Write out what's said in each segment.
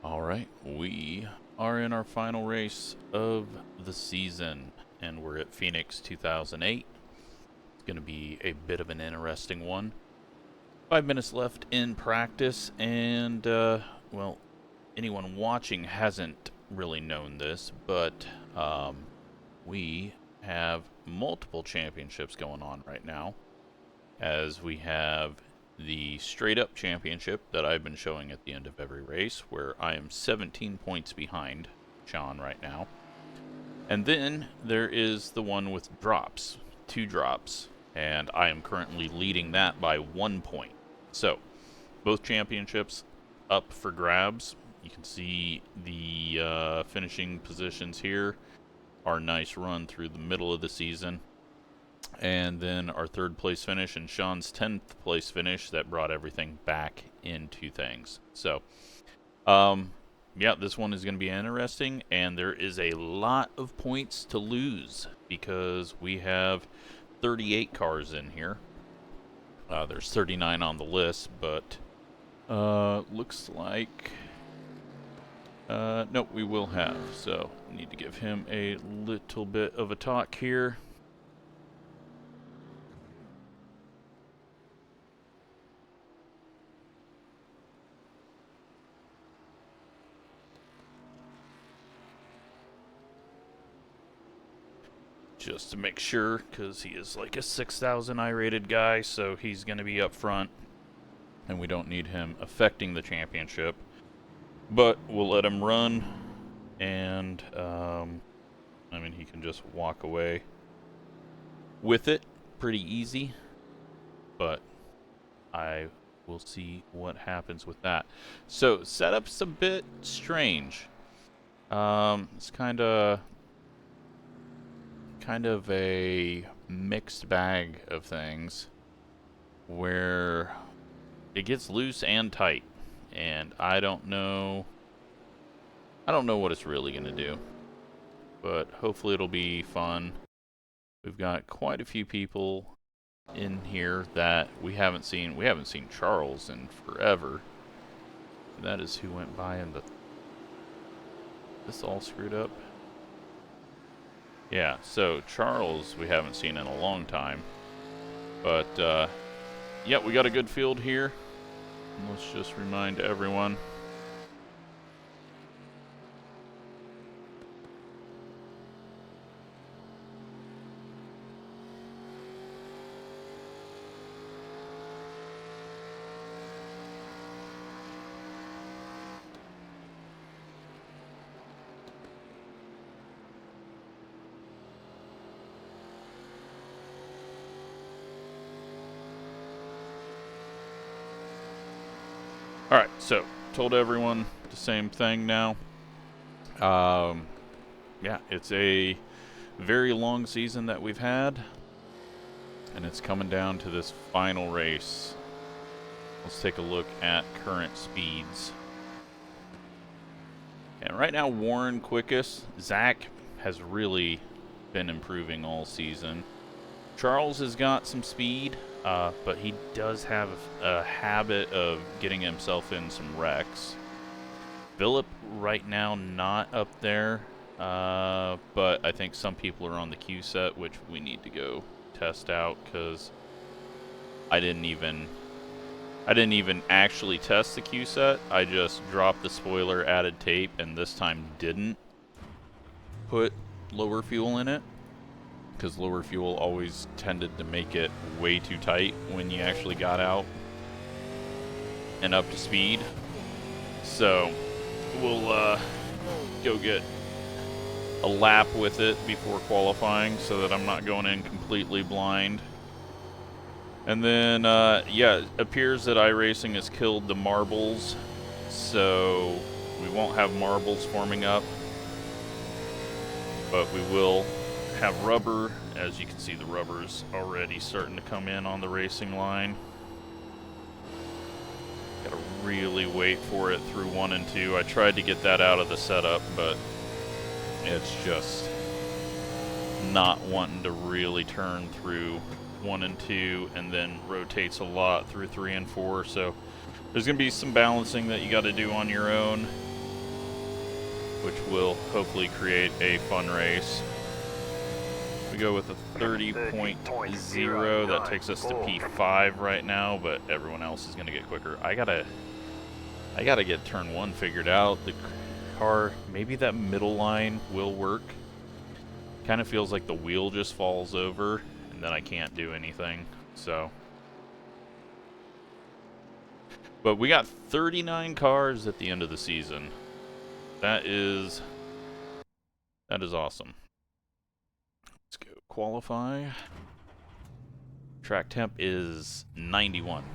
Alright, we are in our final race of the season, and we're at Phoenix 2008. It's going to be a bit of an interesting one. 5 minutes left in practice, and, well, anyone watching hasn't really known this, but we have multiple championships going on right now, as we have the straight up championship that I've been showing at the end of every race, where I am 17 points behind Sean right now. And then there is the one with drops, 2 drops, and I am currently leading that by 1 point. So, both championships up for grabs. You can see the finishing positions here, our nice run through the middle of the season. And then our 3rd place finish and Sean's 10th place finish that brought everything back into things. So, yeah, this one is going to be interesting, and there is a lot of points to lose because we have 38 cars in here. There's 39 on the list, but looks like nope, we will have. So, need to give him a little bit of a talk here. Just to make sure, because he is like a 6,000 I-rated guy, so he's going to be up front, and we don't need him affecting the championship. But we'll let him run, and, I mean, he can just walk away with it pretty easy, but I will see what happens with that. So, setup's a bit strange. It's kind of a mixed bag of things where it gets loose and tight, and I don't know what it's really gonna do, but hopefully it'll be fun. We've got quite a few people in here that we haven't seen Charles in forever. That is who went by, and this all screwed up. Yeah, so Charles we haven't seen in a long time. But, yeah, we got a good field here. Let's just remind everyone. Alright, so, told everyone the same thing now. Yeah, it's a very long season that we've had, and it's coming down to this final race. Let's take a look at current speeds. And right now, Warren quickest. Zach has really been improving all season. Charles has got some speed. But he does have a habit of getting himself in some wrecks. Philip right now not up there, but I think some people are on the Q set, which we need to go test out because I didn't even actually test the Q set. I just dropped the spoiler, added tape, and this time didn't put lower fuel in it, because lower fuel always tended to make it way too tight when you actually got out and up to speed. So we'll go get a lap with it before qualifying so that I'm not going in completely blind. And then, yeah, it appears that iRacing has killed the marbles, so we won't have marbles forming up, but we will have rubber. As you can see, the rubber's already starting to come in on the racing line. Gotta really wait for it through 1 and 2. I tried to get that out of the setup, but it's just not wanting to really turn through 1 and 2, and then rotates a lot through 3 and 4. So there's gonna be some balancing that you got to do on your own. which will hopefully create a fun race. We go with a 30.0. That takes us to P5 right now, but everyone else is going to get quicker. I gotta get turn 1 figured out. The car, maybe that middle line will work. Kind of feels like the wheel just falls over, and then I can't do anything. So, but we got 39 cars at the end of the season. That is awesome. Let's go qualify. Track temp is 91. It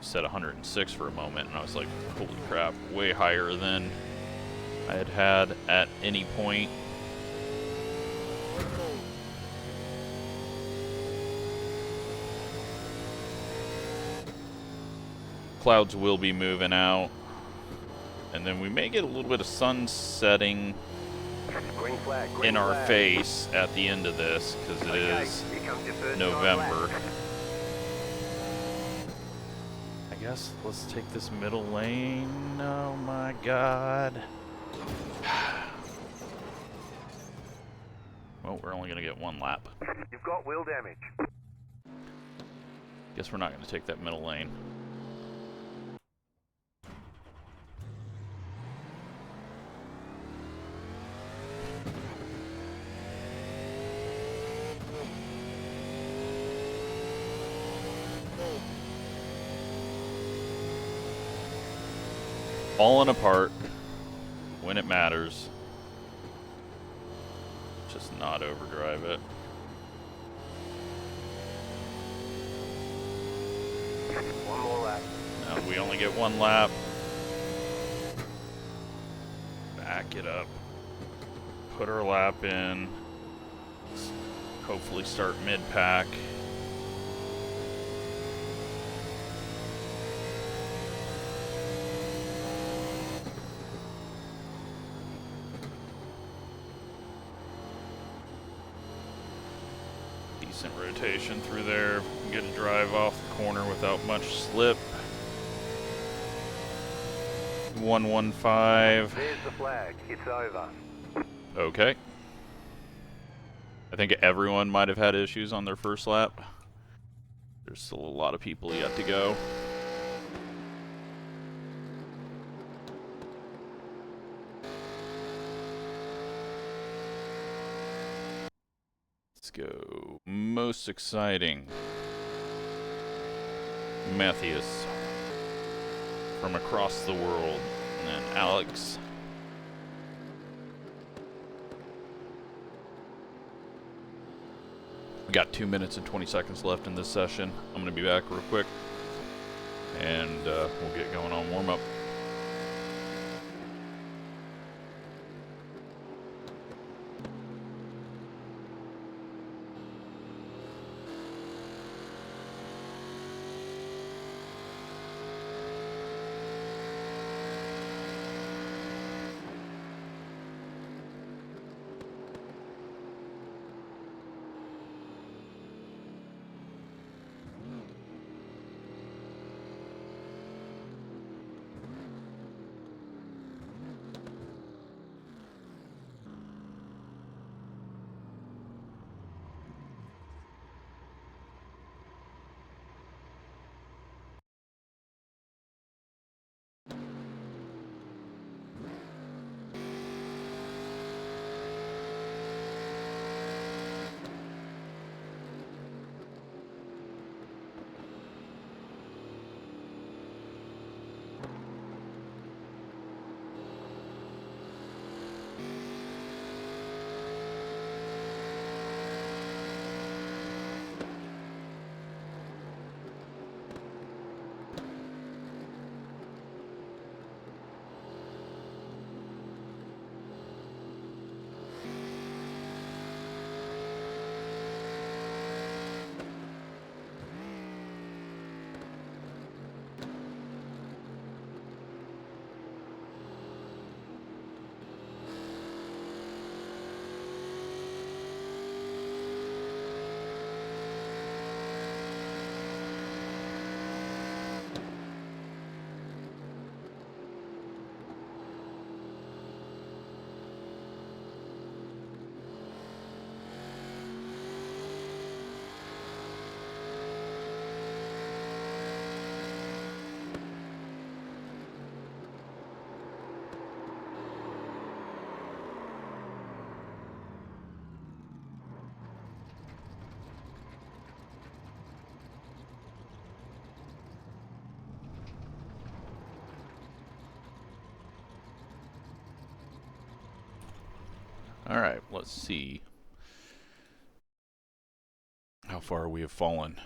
said 106 for a moment, and I was like, holy crap, way higher than I had at any point. Clouds will be moving out, and then we may get a little bit of sun setting in our face at the end of this, because it is November. I guess let's take this middle lane. Oh my god. Well, we're only going to get 1 lap. You've got wheel damage. Guess we're not going to take that middle lane. Falling apart when it matters. Just not overdrive it. One more lap. No, we only get 1 lap. Back it up. Put our lap in. Hopefully start mid-pack. Decent rotation through there. Get a drive off the corner without much slip. 115. There's the flag. It's over. Okay. I think everyone might have had issues on their first lap. There's still a lot of people yet to go. Let's go. Most exciting. Matthias from across the world. And then Alex. We got 2 minutes and 20 seconds left in this session. I'm going to be back real quick. And we'll get going on warm-up. Alright, let's see how far we have fallen.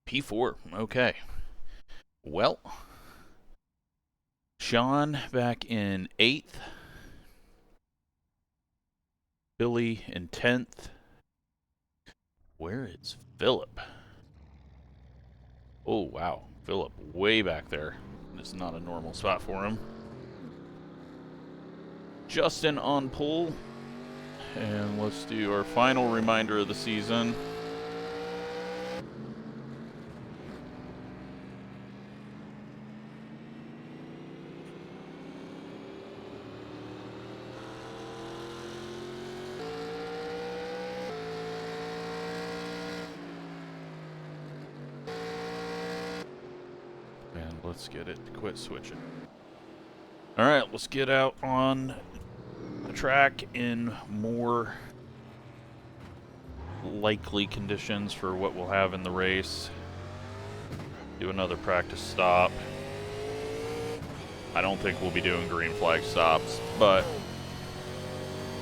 P4, okay. Well, Sean back in 8th. Billy in 10th. Where is Philip? Oh, wow. Philip way back there. It's not a normal spot for him. Justin on pole. And let's do our final reminder of the season. And let's get it to quit switching. Alright, let's get out on the track in more likely conditions for what we'll have in the race. Do another practice stop. I don't think we'll be doing green flag stops, but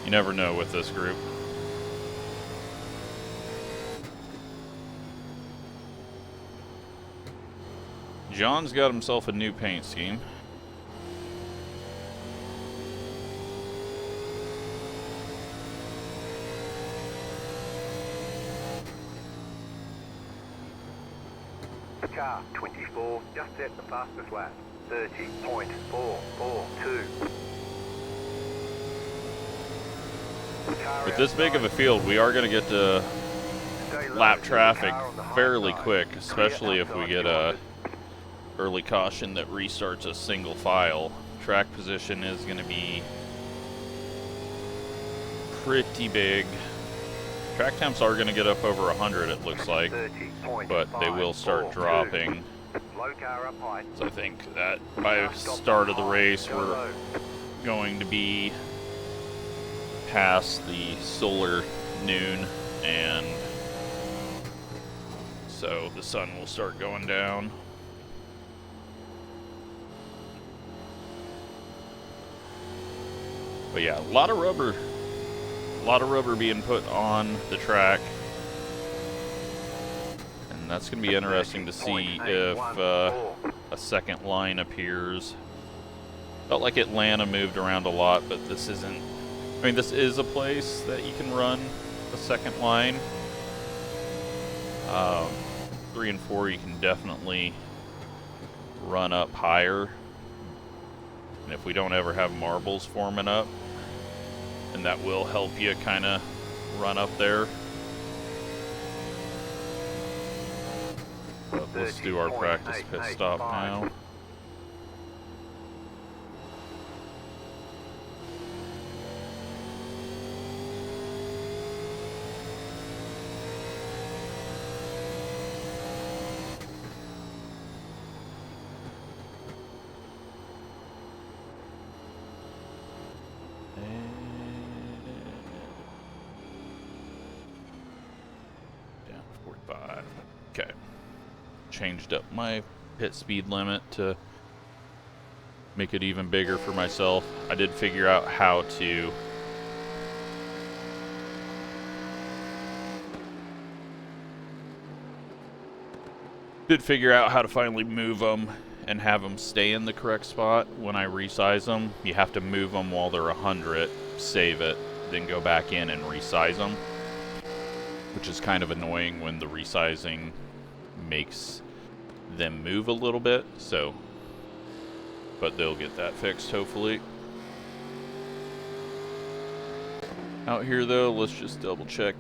you never know with this group. John's got himself a new paint scheme. Car 24 just set the fastest lap. 30.442. With this big of a field, we are going to get to lap traffic fairly quick, especially if we get a early caution that restarts a single file. Track position is going to be pretty big. Track temps are going to get up over 100, it looks like, but they will start dropping. So I think that by the start of the race, we're going to be past the solar noon, and so the sun will start going down. But yeah, a lot of rubber being put on the track, and that's going to be interesting to see if a second line appears. Felt like Atlanta moved around a lot, but this isn't. I mean, this is a place that you can run a second line. 3 and 4, you can definitely run up higher, and if we don't ever have marbles forming up, and that will help you kind of run up there. But let's do our practice pit stop now. Okay. Changed up my pit speed limit to make it even bigger for myself. I did figure out how to finally move them and have them stay in the correct spot when I resize them. You have to move them while they're 100, save it, then go back in and resize them, which is kind of annoying when the resizing makes them move a little bit, so, but they'll get that fixed hopefully. Out here though, let's just double check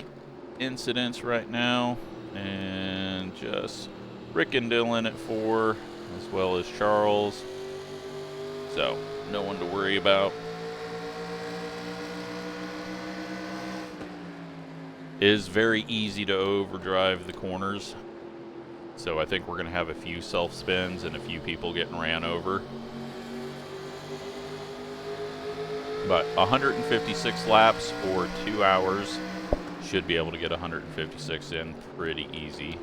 incidents right now, and just Rick and Dylan at 4, as well as Charles, so no one to worry about. It is very easy to overdrive the corners, so I think we're going to have a few self-spins and a few people getting ran over. But 156 laps for 2 hours, should be able to get 156 in pretty easy.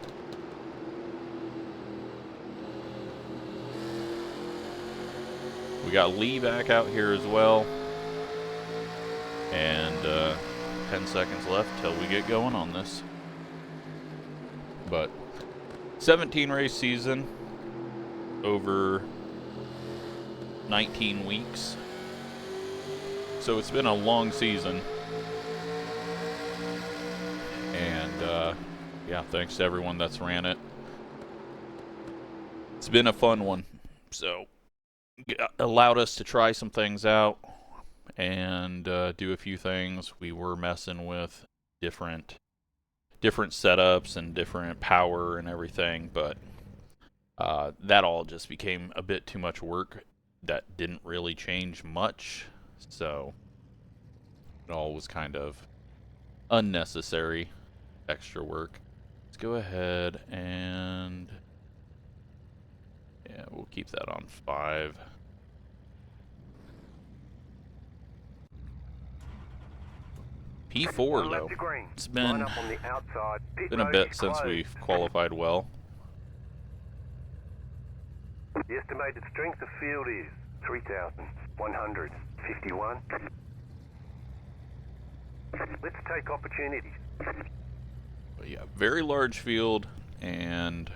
We got Lee back out here as well. And 10 seconds left till we get going on this. But 17 race season over 19 weeks. So it's been a long season. And yeah, thanks to everyone that's ran it. It's been a fun one. So it allowed us to try some things out and do a few things. We were messing with different setups and different power and everything, but that all just became a bit too much work that didn't really change much, so it all was kind of unnecessary extra work. Let's go ahead and yeah, we'll keep that on 5. P4 though. It's been a bit since we've qualified well. The estimated strength of field is 3,151. Let's take opportunities. But yeah, very large field, and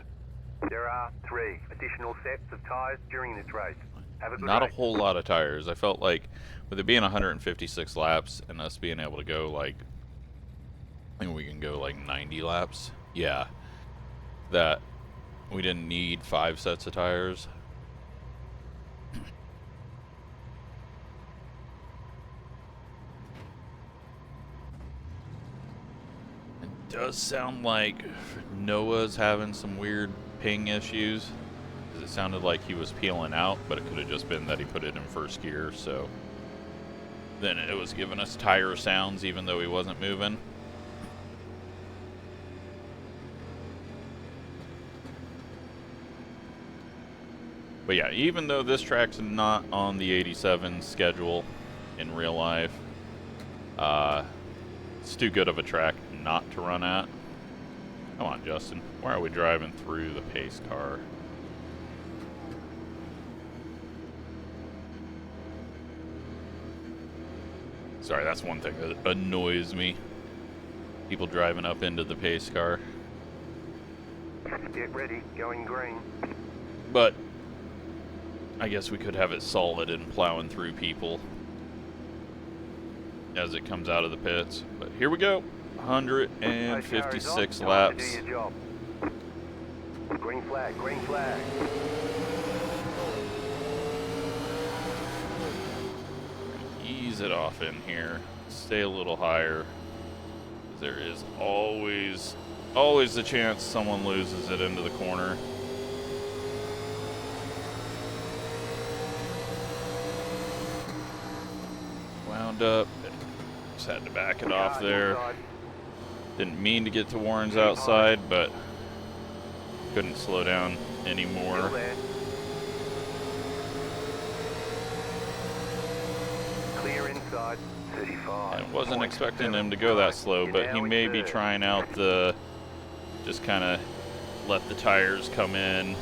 there are 3 additional sets of tires during this race. Have a good not race. a whole lot of tires. I felt like with it being 156 laps and us being able to go like, I think we can go like 90 laps. Yeah, that we didn't need 5 sets of tires. It does sound like Noah's having some weird ping issues. It sounded like he was peeling out, but it could have just been that he put it in first gear, so then it was giving us tire sounds even though he wasn't moving. But yeah, even though this track's not on the 87 schedule in real life, it's too good of a track not to run at. Come on, Justin. Why are we driving through the pace car? Sorry, that's one thing that annoys me. People driving up into the pace car. Get ready, going green. But I guess we could have it solid and plowing through people as it comes out of the pits. But here we go. 156 laps. Green flag, green flag. Ease it off in here. Stay a little higher. There is always the chance someone loses it into the corner. Wound up. Just had to back it off there. Didn't mean to get to Warren's outside, but couldn't slow down anymore. Clear inside, 35. And wasn't expecting him to go that slow, but he may be trying out the, just kind of let the tires come in.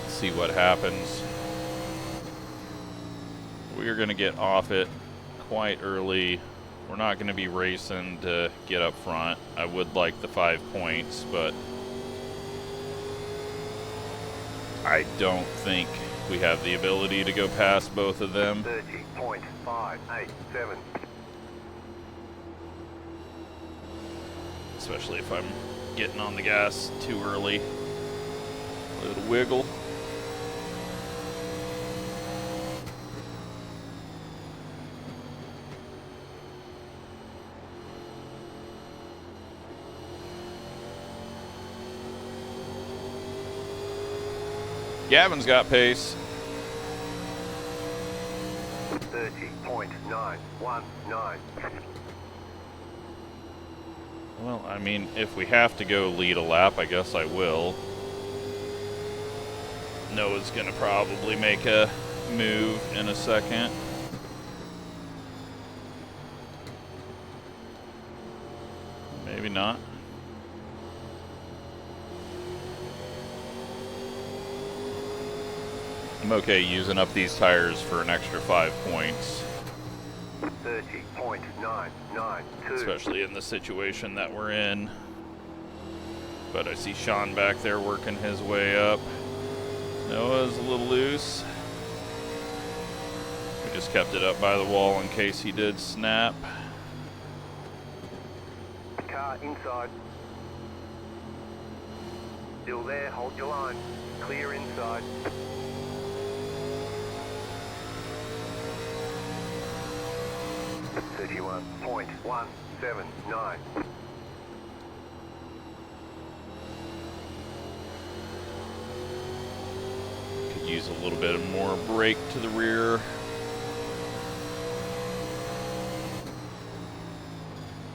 See what happens. We are going to get off it quite early. We're not going to be racing to get up front. I would like the 5 points, but I don't think we have the ability to go past both of them. 30.587. Especially if I'm getting on the gas too early. A little wiggle. Gavin's got pace. 30.919. Well, I mean, if we have to go lead a lap, I guess I will. Noah's gonna probably make a move in a second. Maybe not. I'm okay using up these tires for an extra 5 points. 30.992. Especially in the situation that we're in. But I see Sean back there working his way up. Noah's a little loose. We just kept it up by the wall in case he did snap. Car inside. Still there, hold your line. Clear inside. .179. Could use a little bit more brake to the rear.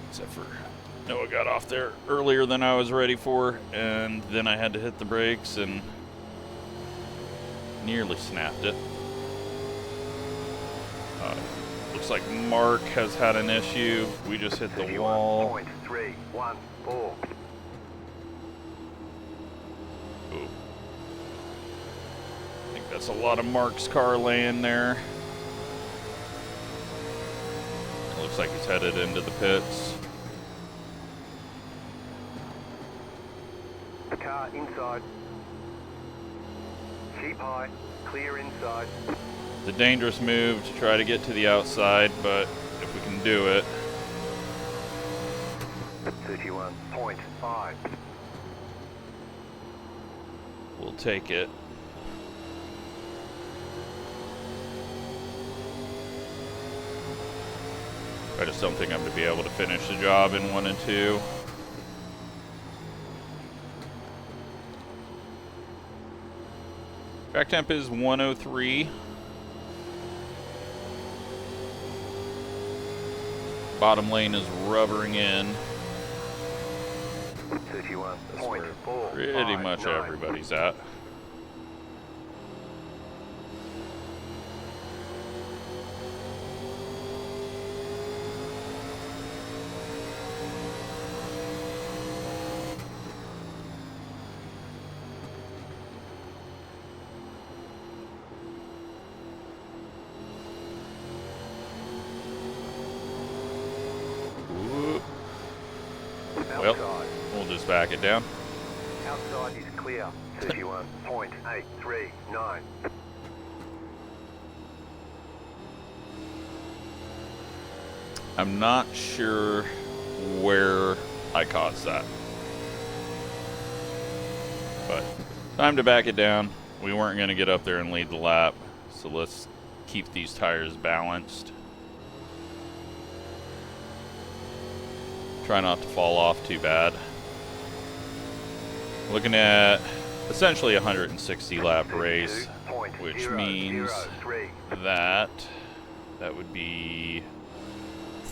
Except for Noah got off there earlier than I was ready for, and then I had to hit the brakes and nearly snapped it. Looks like Mark has had an issue. We just hit the wall. 31.314. Ooh. I think that's a lot of Mark's car laying there. It looks like he's headed into the pits. Car inside. Keep high. Clear inside. It's a dangerous move to try to get to the outside, but if we can do it. 31.5. We'll take it. I just don't think I'm going to be able to finish the job in 1 and 2. Track temp is 103. Bottom lane is rubbering in. 31.4. Pretty much everybody's at. Well, we'll just back it down. Outside is clear. 31.839. I'm not sure where I caused that. But time to back it down. We weren't going to get up there and lead the lap, so let's keep these tires balanced. Try not to fall off too bad. Looking at essentially a 160 lap race, which means that would be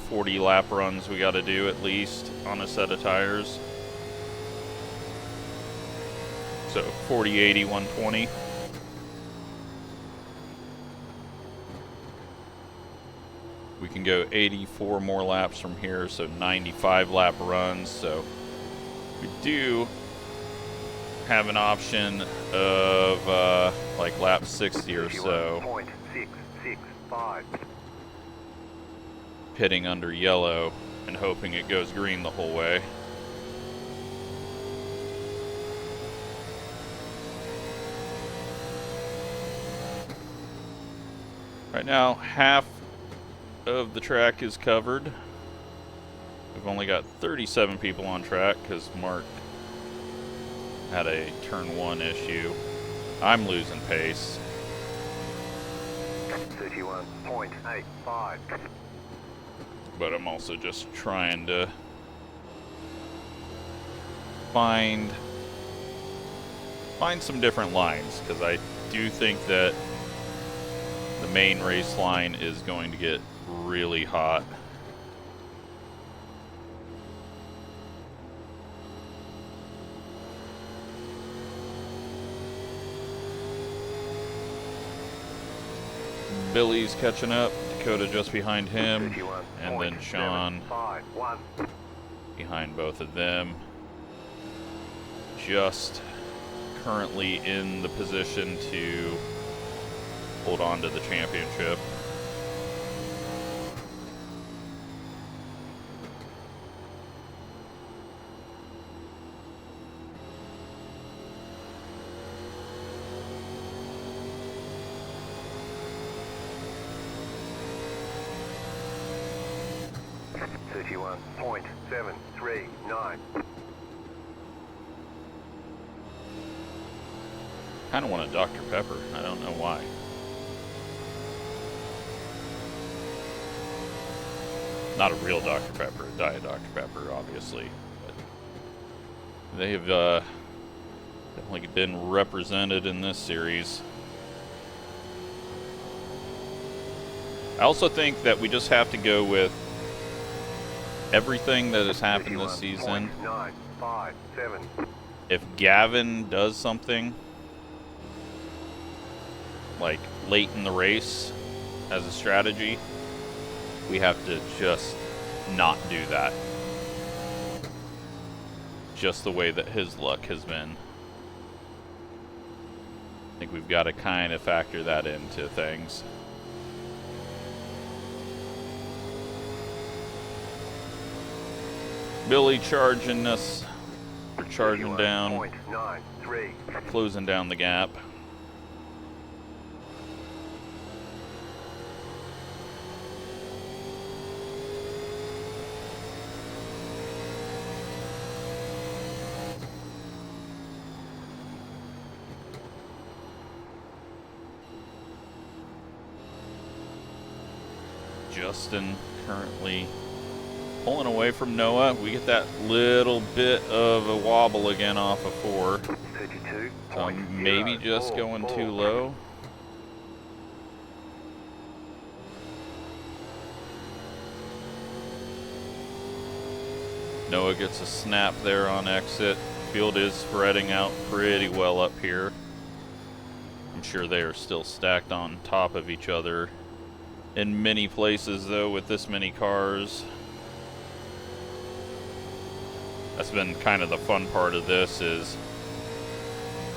40 lap runs we got to do at least on a set of tires. So 40, 80, 120. We can go 84 more laps from here, so 95 lap runs. So we do have an option of like lap 60 or so. 31.665. Pitting under yellow and hoping it goes green the whole way. Right now, half of the track is covered. We've only got 37 people on track because Mark had a turn 1 issue. I'm losing pace. 31.85. But I'm also just trying to find some different lines, because I do think that the main race line is going to get really hot. Billy's catching up, Dakota just behind him, and then Sean behind both of them. Just currently in the position to hold on to the championship. .739. Kind of want a Dr. Pepper. I don't know why. Not a real Dr. Pepper, a Diet Dr. Pepper, obviously. But they have definitely been represented in this series. I also think that we just have to go with everything that has happened this season. 957. If Gavin does something, like late in the race as a strategy, we have to just not do that. Just the way that his luck has been. I think we've got to kind of factor that into things. Billy charging us. We're charging down. Closing down the gap. Justin currently pulling away from Noah. We get that little bit of a wobble again off of 4. 32. So maybe just going too low. Noah gets a snap there on exit. Field is spreading out pretty well up here. I'm sure they are still stacked on top of each other in many places, though, with this many cars. That's been kind of the fun part of this, is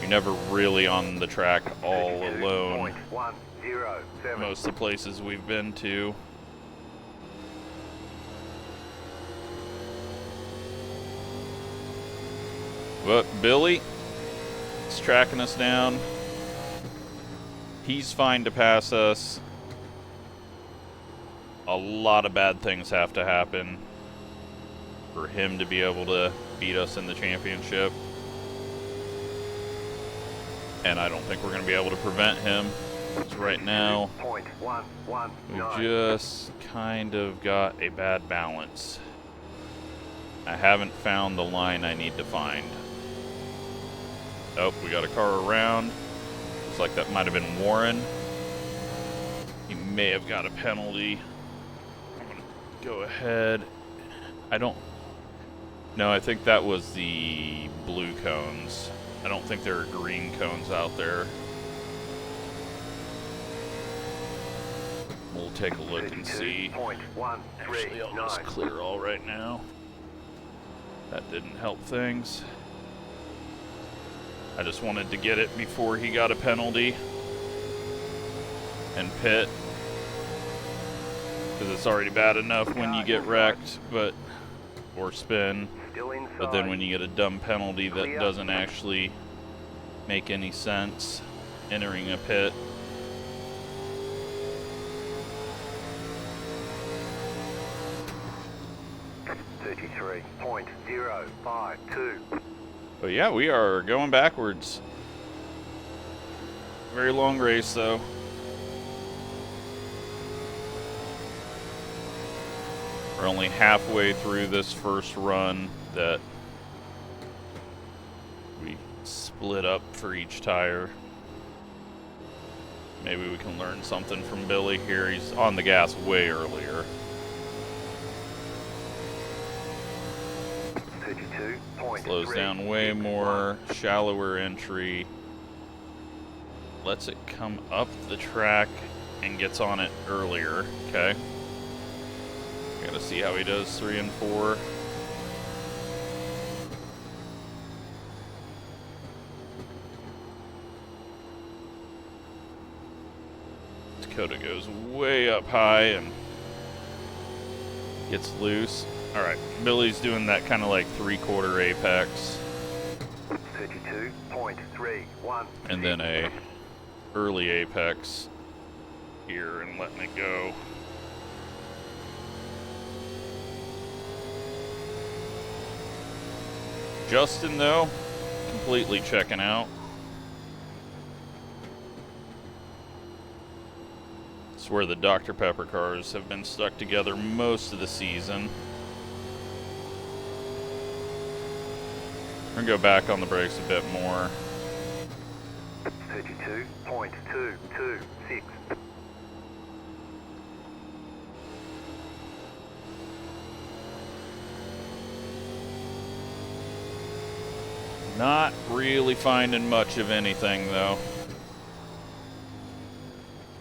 you're never really on the track all alone. Most of the places we've been to. But Billy is tracking us down. He's fine to pass us. A lot of bad things have to happen for him to be able to beat us in the championship. And I don't think we're going to be able to prevent him. Because right now, we just kind of got a bad balance. I haven't found the line I need to find. Oh, we got a car around. Looks like that might have been Warren. He may have got a penalty. I'm going to go ahead. No, I think that was the blue cones. I don't think there are green cones out there. We'll take a look and see. Actually, I'll just clear all right now. That didn't help things. I just wanted to get it before he got a penalty and pit. Because it's already bad enough when you get wrecked, or spin. But then when you get a dumb penalty that doesn't actually make any sense, entering a pit. .052. But yeah, we are going backwards. Very long race though. We're only halfway through this first run that we split up for each tire. Maybe we can learn something from Billy here. He's on the gas way earlier. 32. Slows down way more, shallower entry. Lets it come up the track and gets on it earlier. Okay. Gotta see how he does 3 and 4. Dakota goes way up high and gets loose. All right, Billy's doing that kind of like 3/4 apex. 32.31. And then a early apex here and letting it go. Justin, though, completely checking out. It's where the Dr. Pepper cars have been stuck together most of the season. We're gonna go back on the brakes a bit more. 32.226. Not really finding much of anything, though.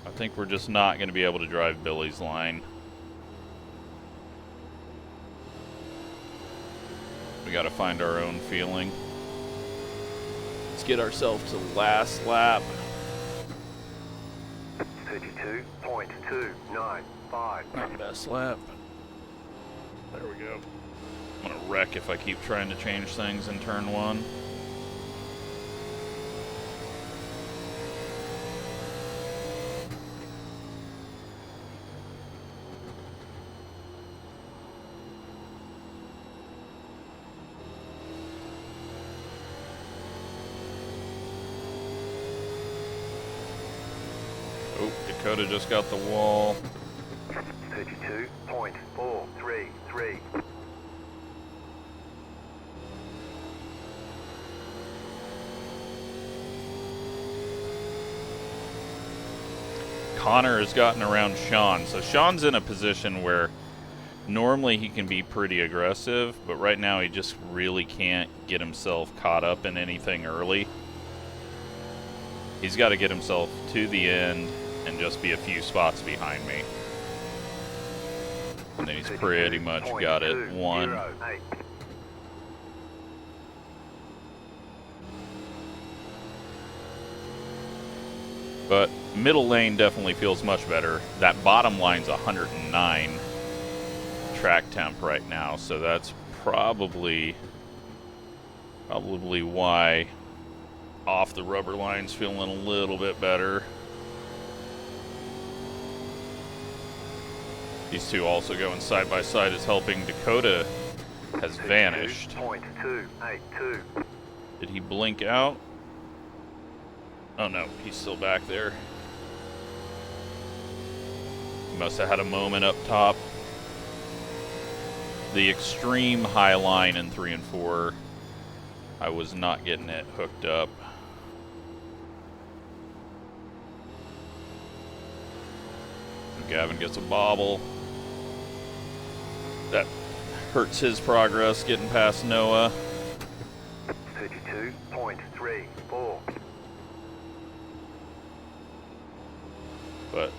I think we're just not going to be able to drive Billy's line. We got to find our own feeling. Let's get ourselves to the last lap. 32.295. Not best lap. There we go. I'm going to wreck if I keep trying to change things in turn one. Oh, Dakota just got the wall. 32.433. Connor has gotten around Sean. So Sean's in a position where normally he can be pretty aggressive, but right now he just really can't get himself caught up in anything early. He's got to get himself to the end and just be a few spots behind me. And then he's pretty much got it won. But middle lane definitely feels much better. That bottom line's 109 track temp right now, so that's probably why off the rubber line's feeling a little bit better. These two also going side by side is helping. Dakota has vanished. 32.282. Did he blink out? Oh no, he's still back there. He must have had a moment up top. The extreme high line in 3 and 4, I was not getting it hooked up. Gavin gets a bobble. That hurts his progress getting past Noah. 32.34. But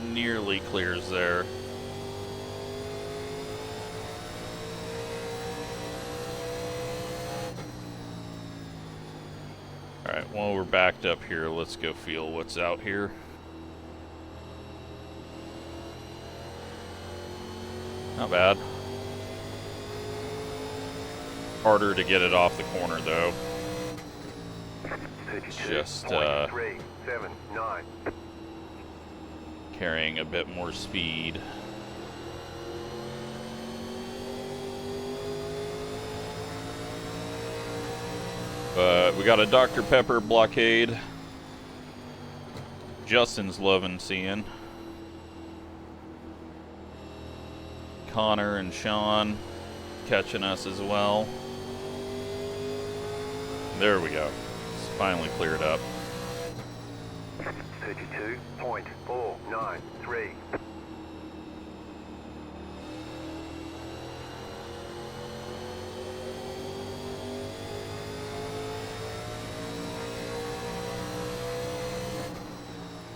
nearly clears there. Alright, while we're backed up here, let's go feel what's out here. Not bad. Harder to get it off the corner, though. Just carrying a bit more speed. But we got a Dr. Pepper blockade. Justin's loving seeing. Connor and Sean catching us as well. There we go. It's finally cleared up. 32.493.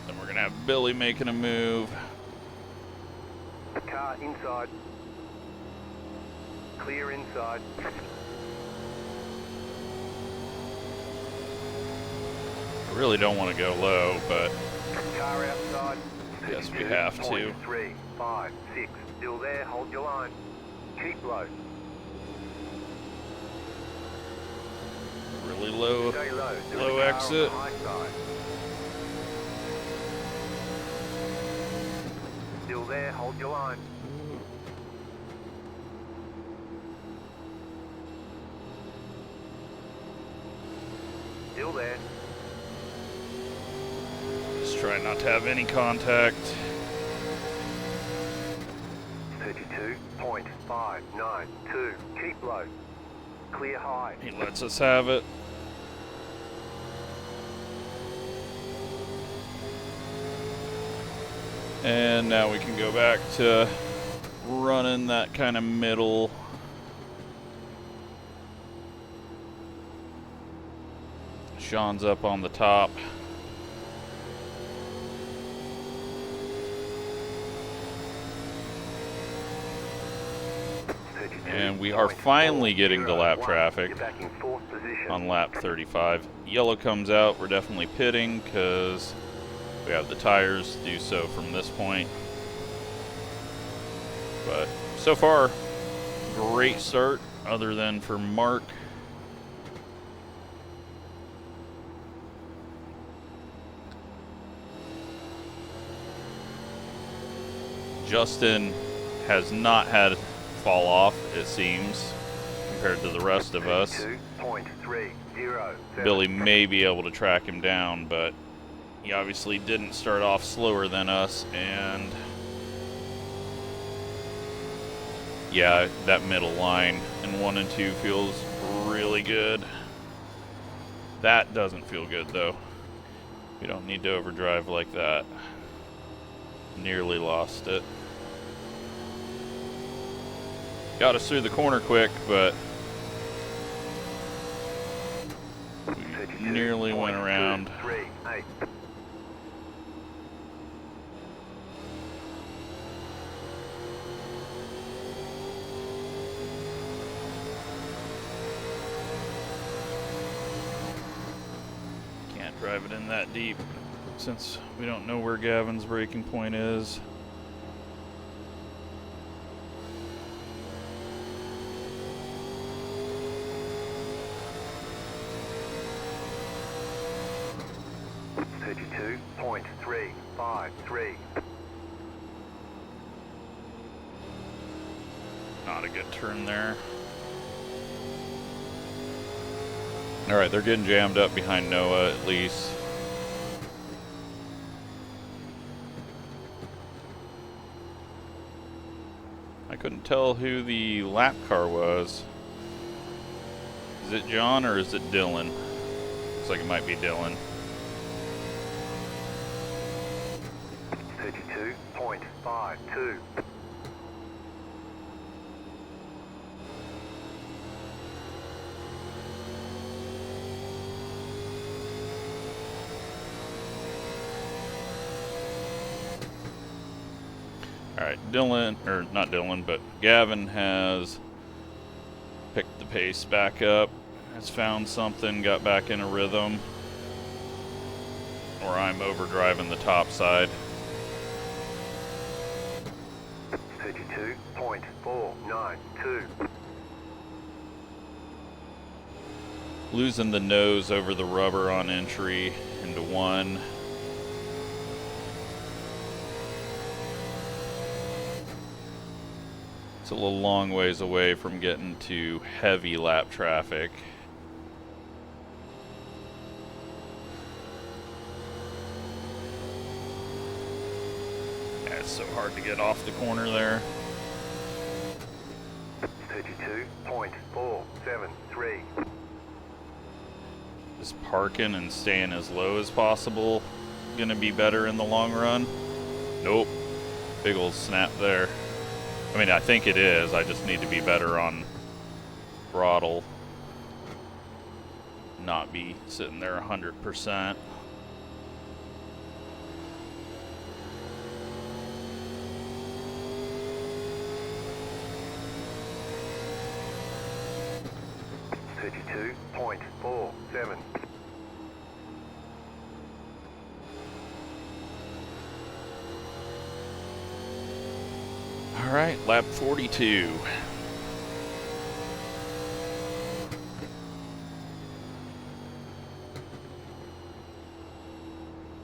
Then we're gonna have Billy making a move. Car inside. Clear inside. I really don't want to go low, but Car outside. yes, we have to. 3, 5, 6. Still there, hold your line. Keep low. Really low, Stay low. There is low a car exit. on the high side. Still there, hold your line. Still there. Just try not to have any contact. 32.592. Keep low. Clear high. He lets us have it. And now we can go back to running that kind of middle. Sean's up on the top. And we are finally getting to lap traffic on lap 35. Yellow comes out. We're definitely pitting because we have the tires to do so from this point. But so far, great start other than for Mark. Justin has not had fall off, it seems, compared to the rest of us. Billy may be able to track him down, but he obviously didn't start off slower than us, and yeah, that middle line in 1 and 2 feels really good. That doesn't feel good though. We don't need to overdrive like that. Nearly lost it. Got us through the corner quick, but we nearly went around. Can't drive it in that deep since we don't know where Gavin's braking point is. Not a good turn there. Alright, they're getting jammed up behind Noah at least. I couldn't tell who the lap car was. Is it John or is it Dylan? Looks like it might be Dylan. 32.52. Alright, Dylan, or not Dylan, but Gavin has picked the pace back up, has found something, got back in a rhythm, or I'm overdriving the top side. 32.492. Losing the nose over the rubber on entry into 1. It's a little long ways away from getting to heavy lap traffic. Yeah, it's so hard to get off the corner there. 32.473. Just parking and staying as low as possible gonna be better in the long run? Nope. Big old snap there. I mean, I think it is. I just need to be better on throttle. Not be sitting there 100%. Alright, lap 42.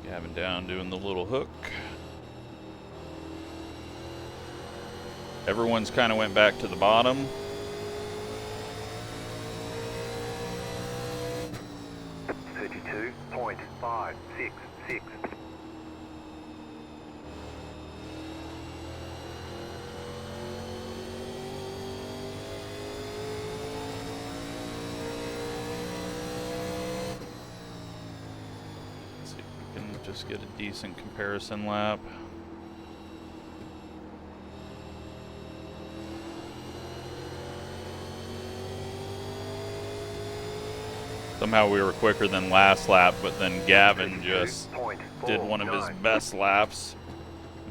Gavin down doing the little hook. Everyone's kind of went back to the bottom. .566. Let's see if we can just get a decent comparison lap. Somehow we were quicker than last lap, but then Gavin just did one of his best laps.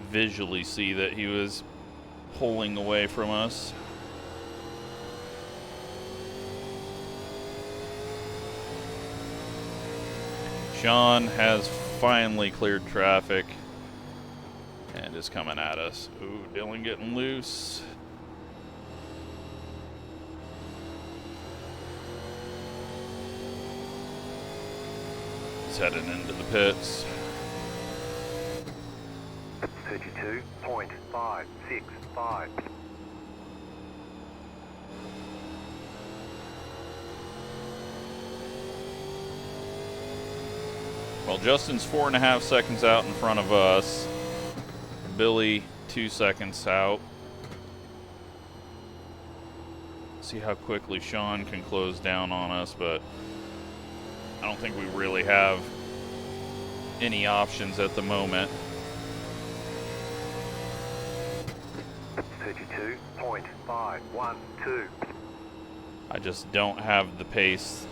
Visually see that he was pulling away from us. Sean has finally cleared traffic and is coming at us. Ooh, Dylan getting loose. Heading into the pits. 32.565. Well, Justin's 4.5 seconds out in front of us. Billy 2 seconds out. See how quickly Sean can close down on us, but I don't think we really have any options at the moment. 32.512. I just don't have the pace.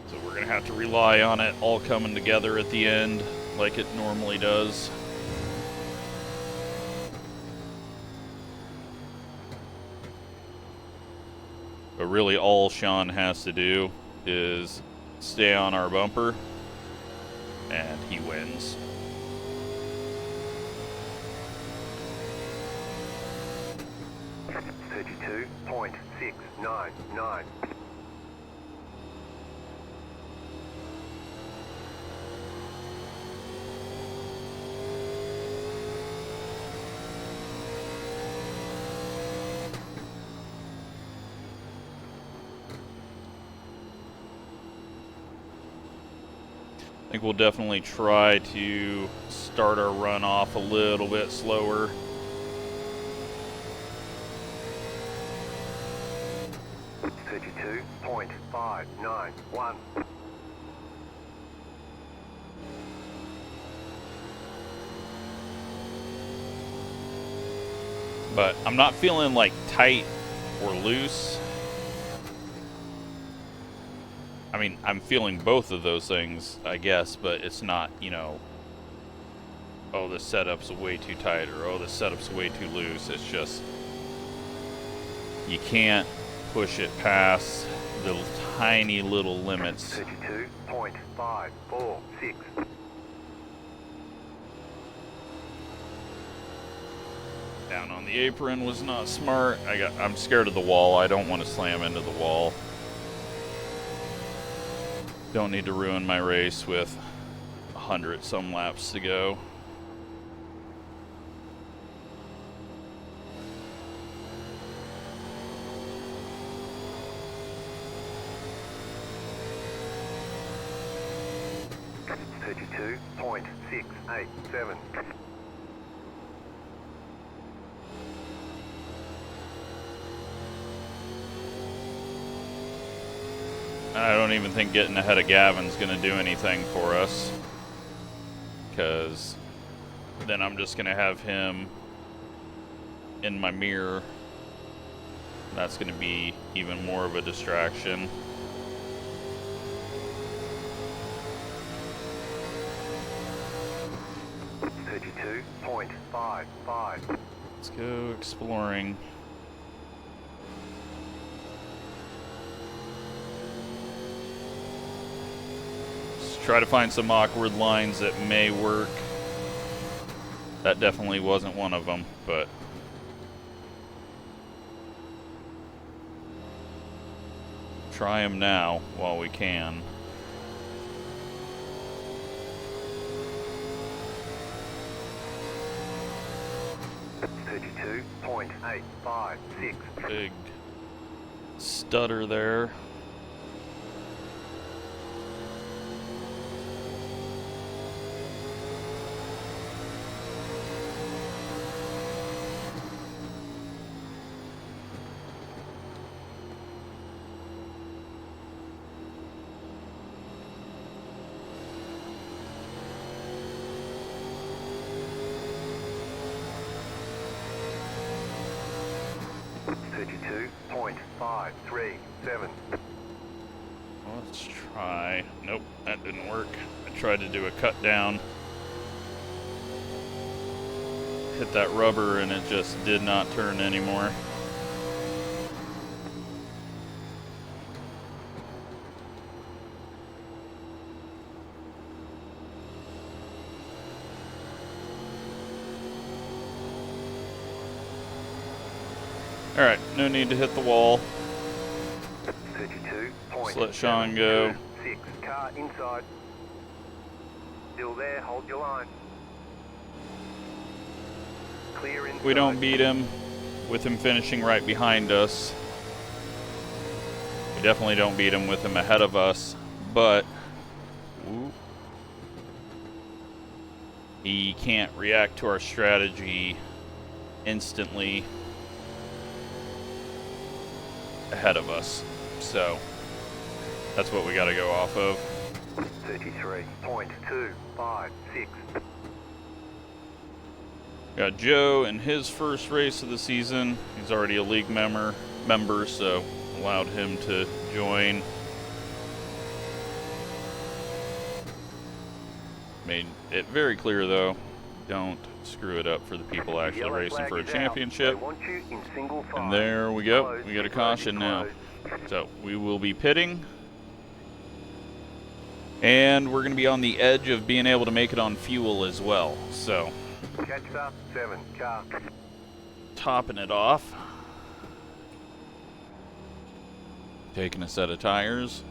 So we're going to have to rely on it all coming together at the end like it normally does. But really all Sean has to do is stay on our bumper, and he wins. .699. I think we'll definitely try to start our run off a little bit slower. .591. But I'm not feeling like tight or loose. I mean, I'm feeling both of those things, I guess, but it's not, you know, oh, the setup's way too tight, or oh, the setup's way too loose. It's just, you can't push it past the tiny little limits. 32.546. Down on the apron was not smart. I'm scared of the wall. I don't want to slam into the wall. Don't need to ruin my race with 100 some laps to go. .687. I don't even think getting ahead of Gavin's going to do anything for us, because then I'm just going to have him in my mirror. That's going to be even more of a distraction. .32.55. Let's go exploring. Try to find some awkward lines that may work. That definitely wasn't one of them, but try them now while we can. .856. Big stutter there. .537. Let's try. Nope, that didn't work. I tried to do a cut down. Hit that rubber and it just did not turn anymore. Alright, no need to hit the wall. 32. Just let Sean go. 6. Car inside. Still there, hold your line. Clear inside. We don't beat him with him finishing right behind us. We definitely don't beat him with him ahead of us, but he can't react to our strategy instantly ahead of us. So that's what we got to go off of. 33.256. Got Joe in his first race of the season. He's already a league member, so allowed him to join. Made it very clear though, don't screw it up for the people actually racing for a championship. And there we go. We got a caution now. So we will be pitting. And we're going to be on the edge of being able to make it on fuel as well. So Catch up, 7 car. Topping it off. Taking a set of tires.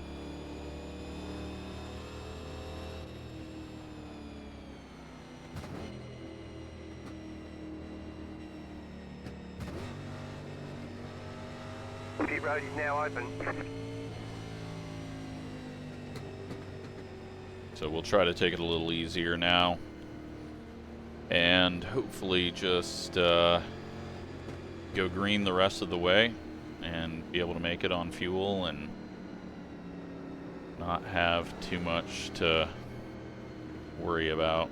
Pit road is now open. So we'll try to take it a little easier now. And hopefully just go green the rest of the way and be able to make it on fuel and not have too much to worry about.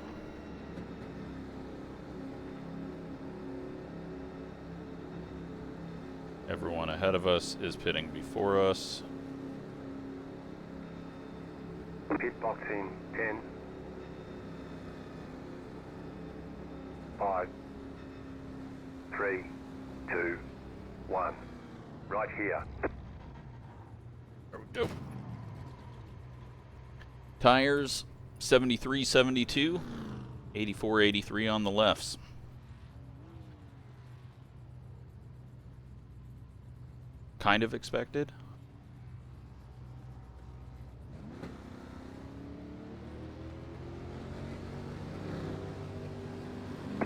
Everyone ahead of us is pitting before us. Pit box in 10. 5, 3, 2, 1. Right here. There we go. Tires 73, 72, 84, 83 on the lefts. Kind of expected.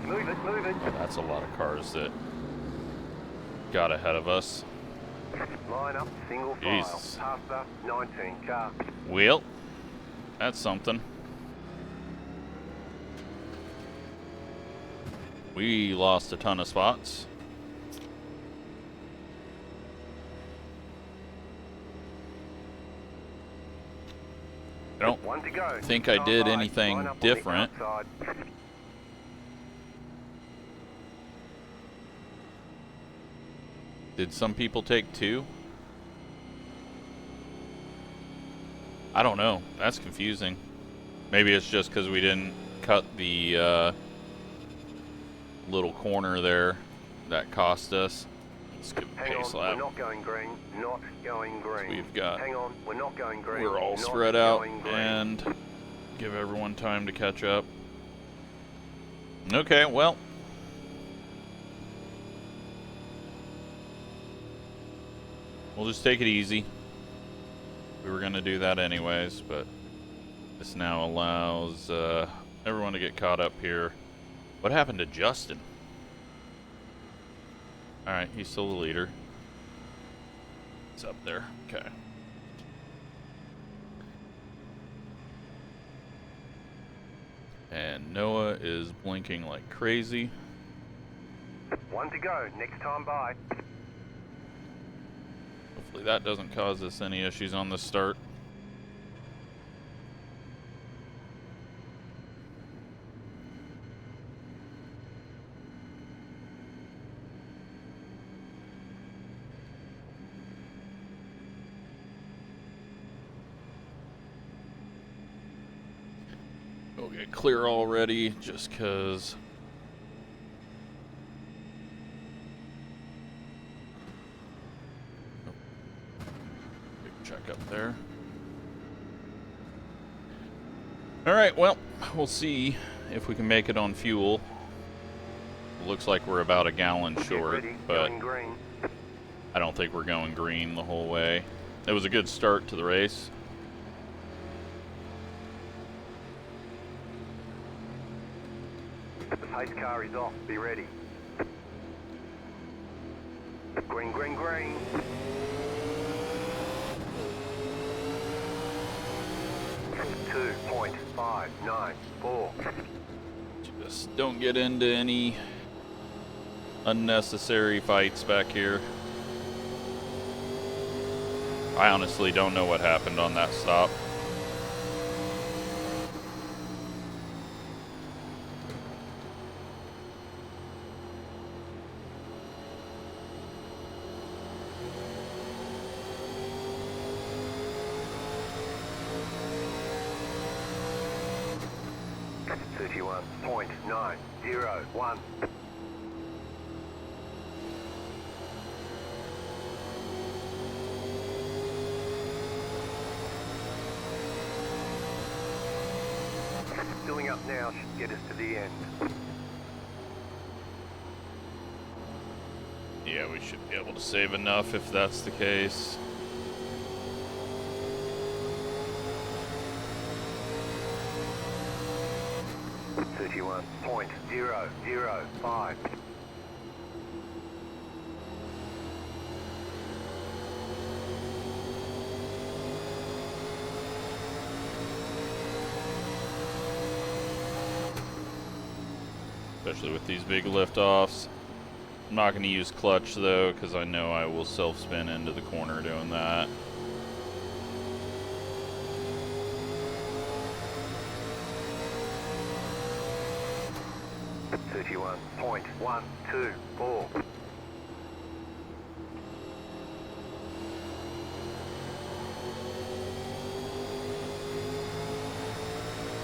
Move it, move it. That's a lot of cars that got ahead of us. Line up, single file. Jesus. Past the 19 car. Well, that's something. We lost a ton of spots. I don't One to go. think I did anything Line up on the different. outside. Did some people take 2? I don't know. That's confusing. Maybe it's just because we didn't cut the little corner there that cost us. Let's give a Hang pace on, lap. we're not going green. Not going green. We've got. Hang on, we're not going green. We're all Not spread out going green. and give everyone time to catch up. Okay, well. We'll just take it easy. We were going to do that anyways, but this now allows everyone to get caught up here. What happened to Justin? Alright, he's still the leader. It's up there. Okay. And Noah is blinking like crazy. 1 to go, next time by. Hopefully that doesn't cause us any issues on the start. We'll get clear already just because. Check up there. Alright, well, we'll see if we can make it on fuel. Looks like we're about a gallon short, but I don't think we're going green the whole way. It was a good start to the race. The pace car is off, be ready. Green, green, green. Two 2.594. Just don't get into any unnecessary fights back here. I honestly don't know what happened on that stop. .901. Filling up now should get us to the end. Yeah, we should be able to save enough if that's the case. .005. Especially with these big lift-offs. I'm not going to use clutch though, because I know I will self-spin into the corner doing that. .124.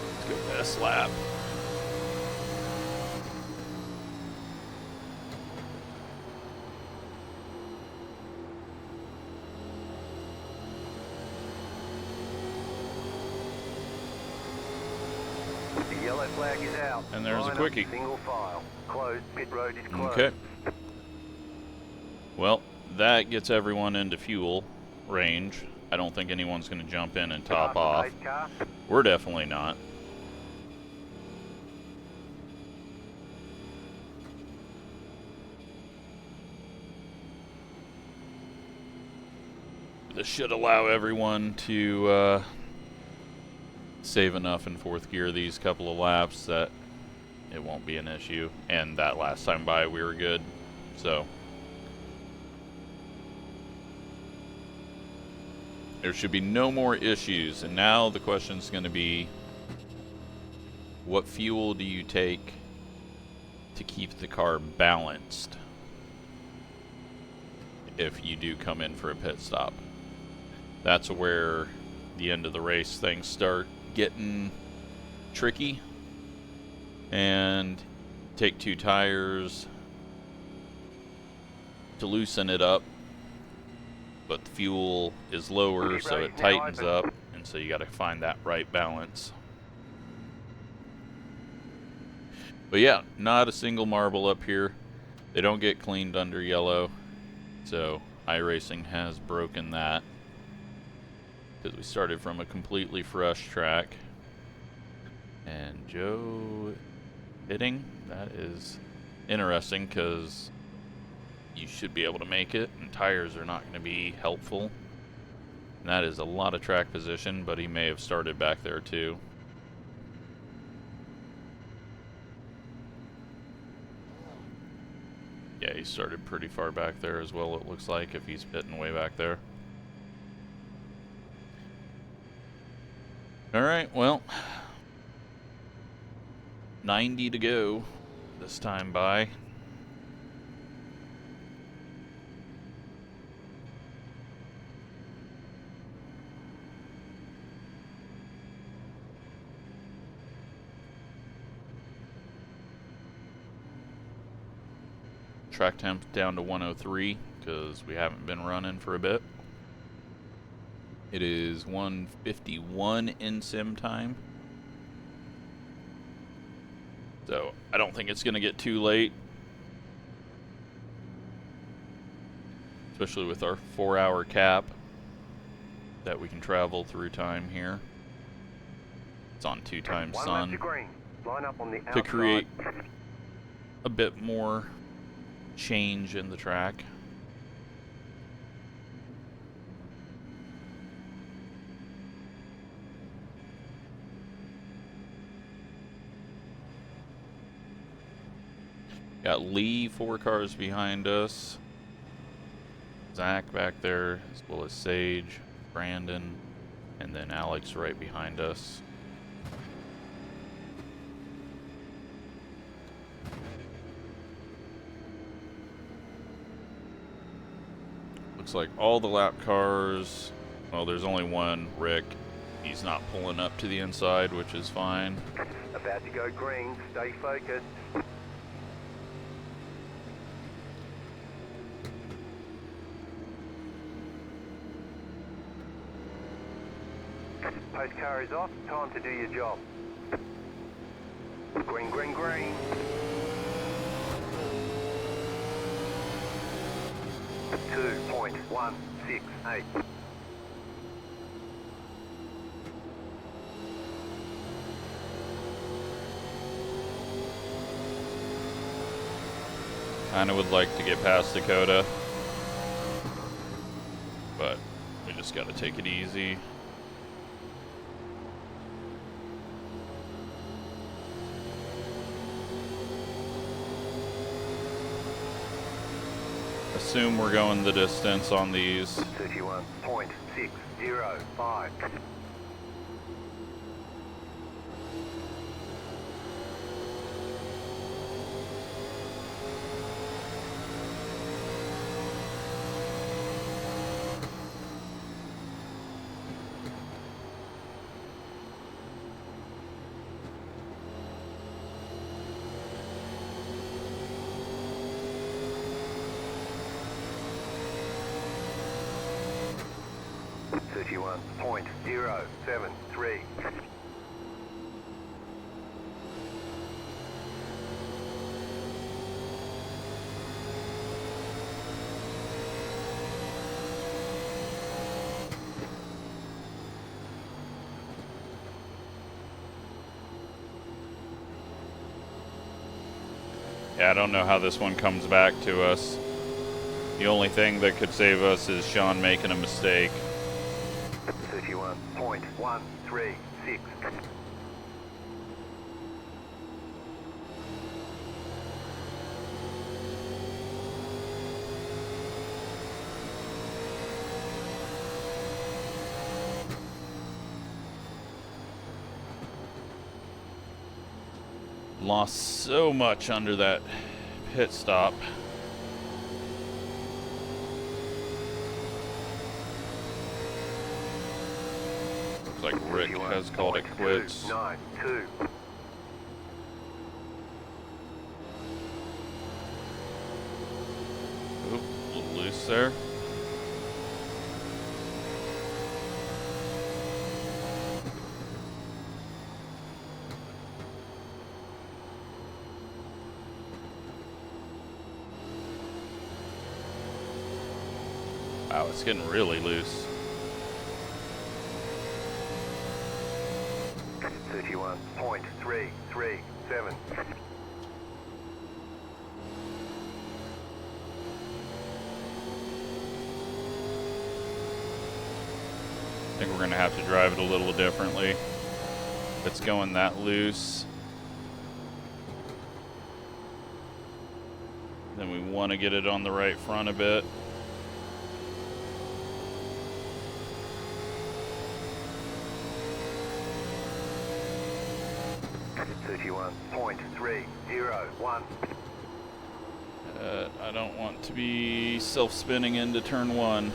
Let's go best lap. The yellow flag is out. And there's a quickie. Single file. Closed. Pit road is closed. Okay. Well, that gets everyone into fuel range. I don't think anyone's going to jump in and top off. We're definitely not. This should allow everyone to save enough in fourth gear these couple of laps that it won't be an issue. And that last time by we were good, so there should be no more issues. And now the question is going to be, what fuel do you take to keep the car balanced if you do come in for a pit stop? That's where the end of the race things start getting tricky. And take 2 tires to loosen it up, but the fuel is lower, so it tightens up, and so you got to find that right balance. But yeah, not a single marble up here. They don't get cleaned under yellow. So iRacing has broken that. Because we started from a completely fresh track. And Joe hitting, that is interesting because you should be able to make it, and tires are not going to be helpful. And that is a lot of track position, but he may have started back there too. Yeah, he started pretty far back there as well, it looks like, if he's pitting way back there. Alright, well, 90 to go this time by. Track temp down to 103 because we haven't been running for a bit. It is 1:51 in sim time. So I don't think it's going to get too late. Especially with our 4-hour cap that we can travel through time here. It's on 2 times sun to create a bit more change in the track. Got Lee 4 cars behind us. Zach back there, as well as Sage, Brandon, and then Alex right behind us. Looks like all the lap cars, well, there's only one, Rick. He's not pulling up to the inside, which is fine. About to go green, stay focused. Post car is off, time to do your job. Green, green, green. 2.168. Kinda would like to get past Dakota, but we just gotta take it easy. Assume we're going the distance on these. 31.605. .073. Yeah, I don't know how this one comes back to us. The only thing that could save us is Sean making a mistake. 31.136. Lost so much under that pit stop. Looks like Rick has called it quits. 92. Oop, a little loose there. Wow, it's getting really loose. 31.337. I think we're going to have to drive it a little differently. If it's going that loose, then we want to get it on the right front a bit. .301. I don't want to be self-spinning into turn one.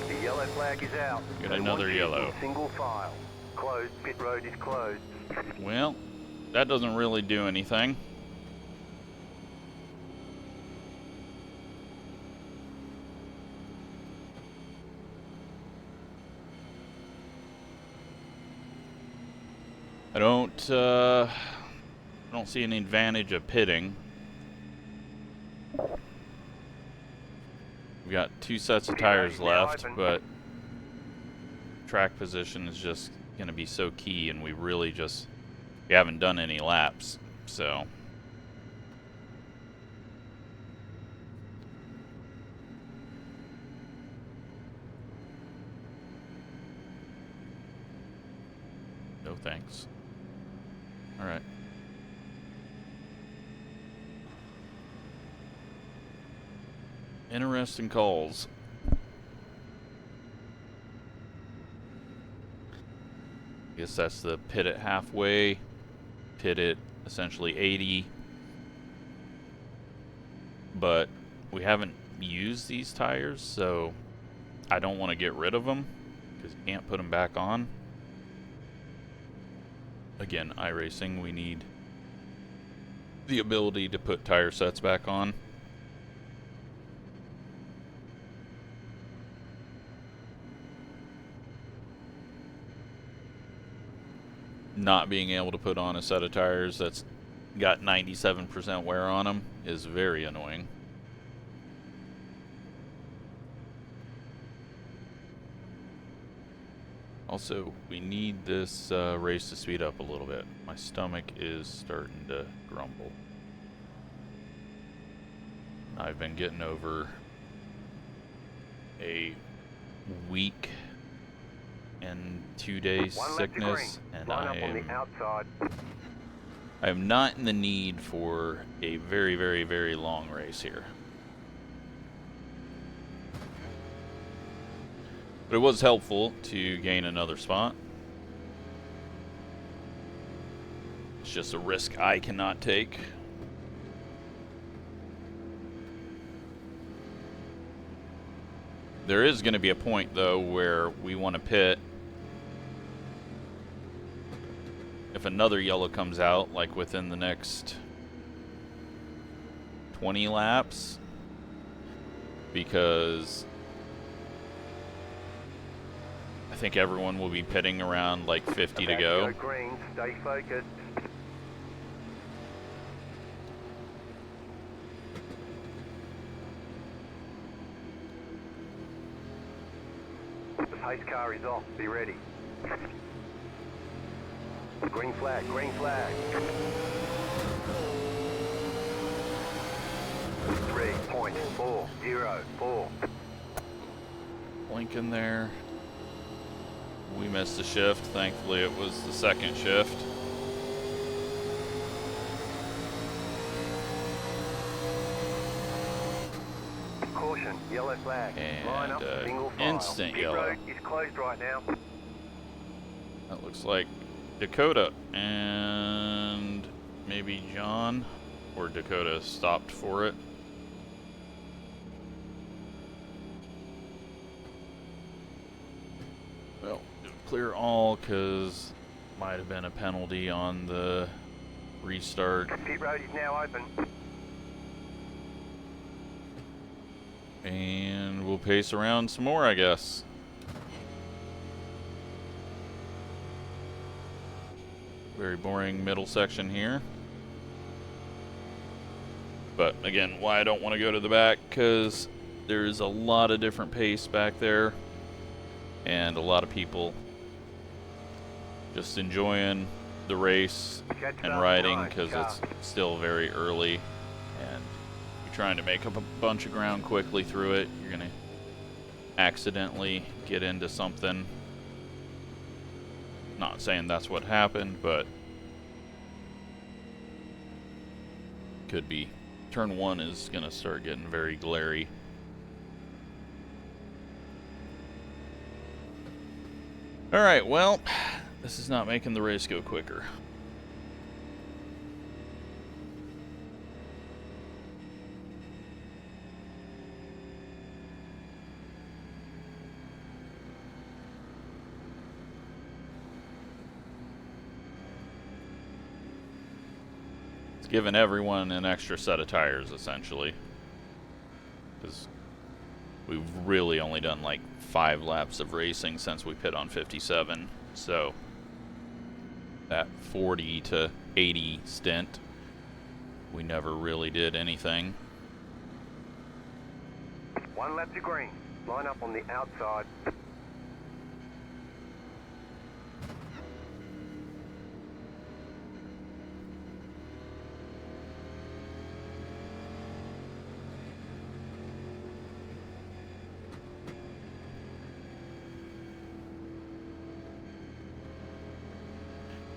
The yellow flag is out. Got another yellow. Single file. Closed. Pit road is closed. Well, that doesn't really do anything. I don't see any advantage of pitting. We've got 2 sets of tires left, but track position is just going to be so key, and we haven't done any laps, so. No thanks. All right. Interesting calls. Guess that's the pit at halfway, pit at essentially 80. But we haven't used these tires, so I don't want to get rid of them because you can't put them back on. Again, iRacing, we need the ability to put tire sets back on. Not being able to put on a set of tires that's got 97% wear on them is very annoying. Also, we need this race to speed up a little bit. My stomach is starting to grumble. I've been getting over a week and 2 days sickness, and I am not in the need for a very, very, very long race here. But it was helpful to gain another spot. It's just a risk I cannot take. There is going to be a point, though, where we want to pit. If another yellow comes out, like within the next 20 laps, because I think everyone will be pitting around like 50 to go. Green, stay focused. The pace car is off. Be ready. Green flag, green flag. 3.404. Blink in there. We missed a shift. Thankfully, it was the second shift. Caution, yellow flag. And line up, single file. instant Pit yellow. road is closed right now. That looks like Dakota and maybe John, or Dakota stopped for it. Well, clear all because might have been a penalty on the restart. Pit road is now open. And we'll pace around some more, I guess. Very boring middle section here. But again, why I don't want to go to the back, because there's a lot of different pace back there. And a lot of people just enjoying the race and riding, because it's still very early. And you're trying to make up a bunch of ground quickly through it. You're going to accidentally get into something. Not saying that's what happened, but could be. Turn 1 is going to start getting very glary. Alright, well, this is not making the race go quicker. Giving everyone an extra set of tires, essentially. Because we've really only done like 5 laps of racing since we pit on 57. So that 40 to 80 stint, we never really did anything. 1 lap to green. Line up on the outside.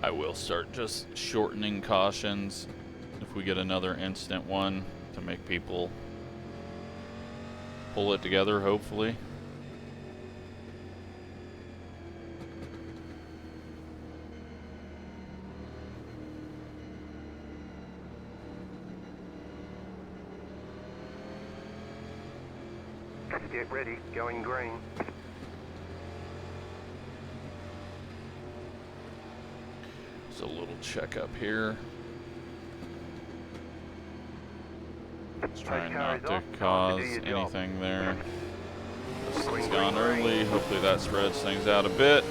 I will start just shortening cautions if we get another instant one to make people pull it together, hopefully. Get ready, going green. Just a little checkup here. Just trying not to cause anything there. This thing's gone early. Hopefully that spreads things out a bit.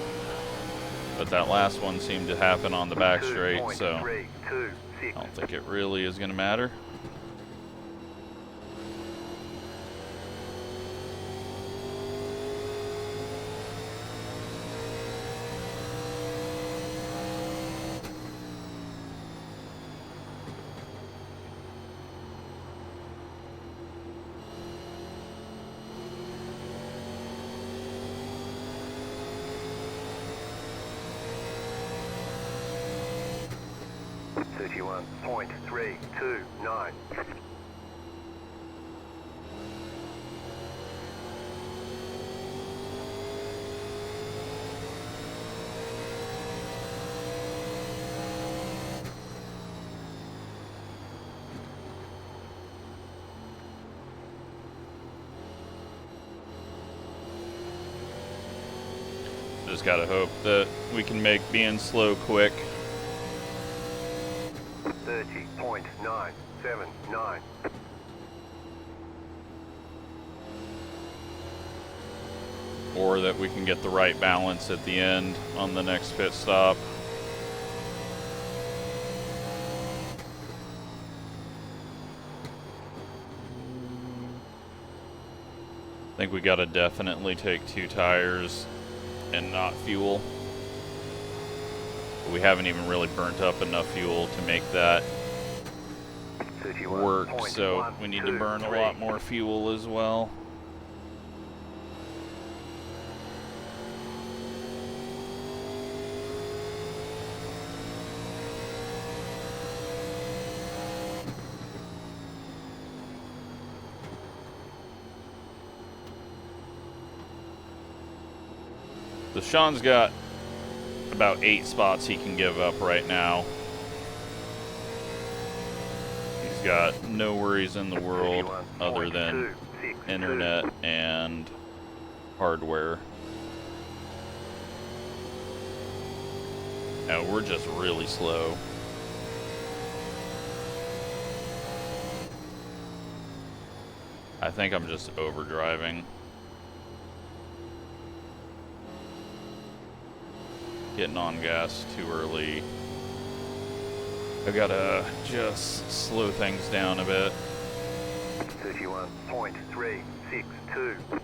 But that last one seemed to happen on the back straight, so I don't think it really is going to matter. .329. Just gotta hope that we can make being slow quick. 30.979. Or that we can get the right balance at the end on the next pit stop. I think we gotta definitely take 2 tires and not fuel. We haven't even really burnt up enough fuel to make that work, so we need to burn a lot more fuel as well. So Sean's got about 8 spots he can give up right now. He's got no worries in the world other than internet and hardware. And we're just really slow. I think I'm just overdriving. Getting on gas too early. I gotta just slow things down a bit. 31.362.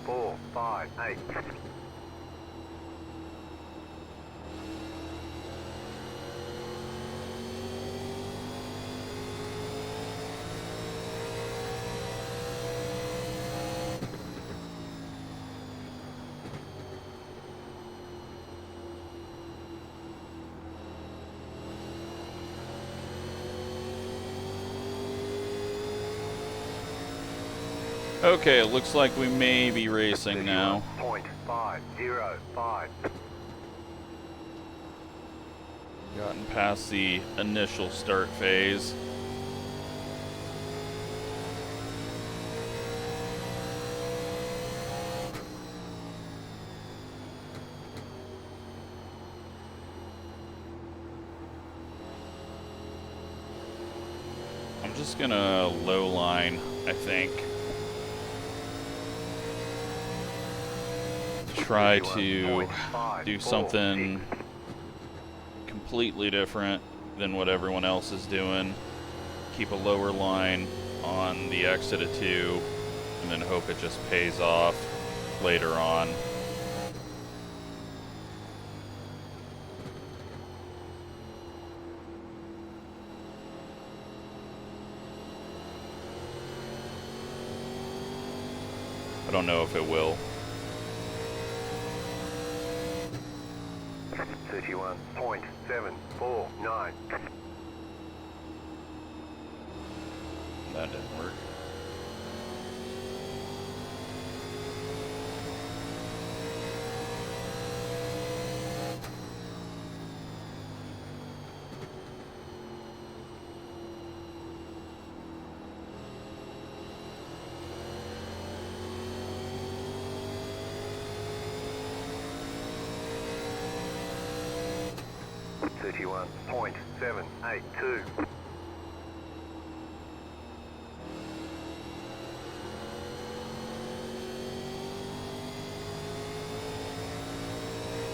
.458. Okay, it looks like we may be racing now. 31.505. Gotten past the initial start phase. I'm just gonna low line, I think. Try to do something completely different than what everyone else is doing. Keep a lower line on the exit of 2, and then hope it just pays off later on. I don't know if it will. 31.749. That didn't work. .782.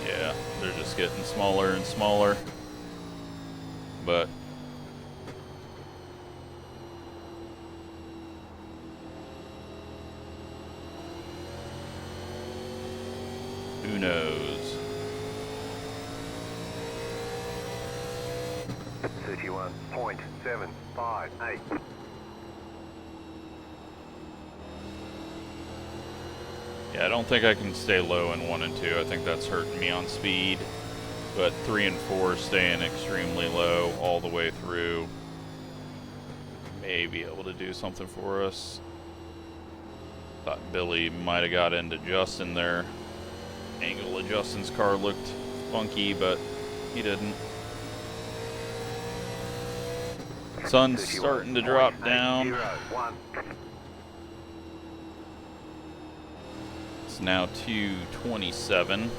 Yeah, they're just getting smaller and smaller. But who knows? 31.758. Yeah, I don't think I can stay low in 1 and 2. I think that's hurting me on speed. But 3 and 4 staying extremely low all the way through may be able to do something for us. Thought Billy might have got into Justin there. Angle of Justin's car looked funky, but he didn't. Sun's starting to drop down. It's now 2:27.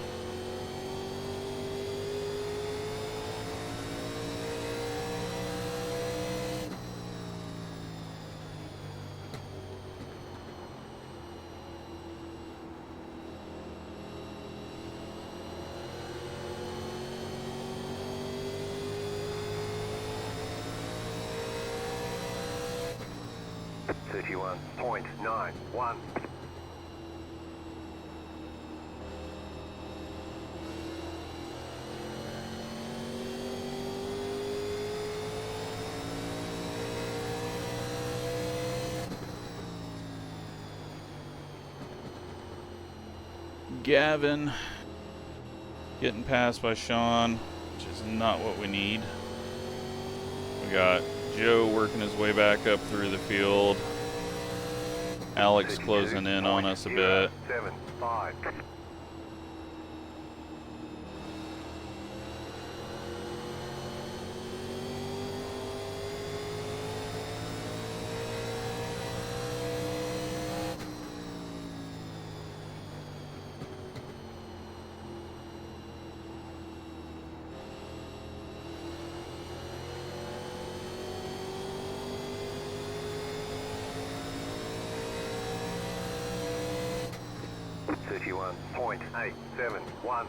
.91. Gavin getting passed by Sean, which is not what we need. We got Joe working his way back up through the field. Alex closing in on us a bit. 32.075. .871.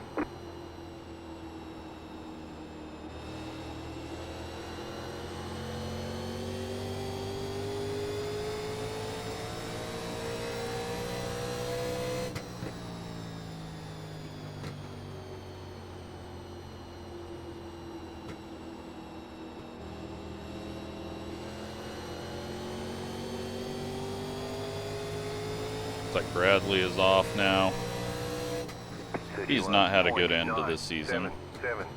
Looks like Bradley is off now. He's not had a good end to this season. 31.977.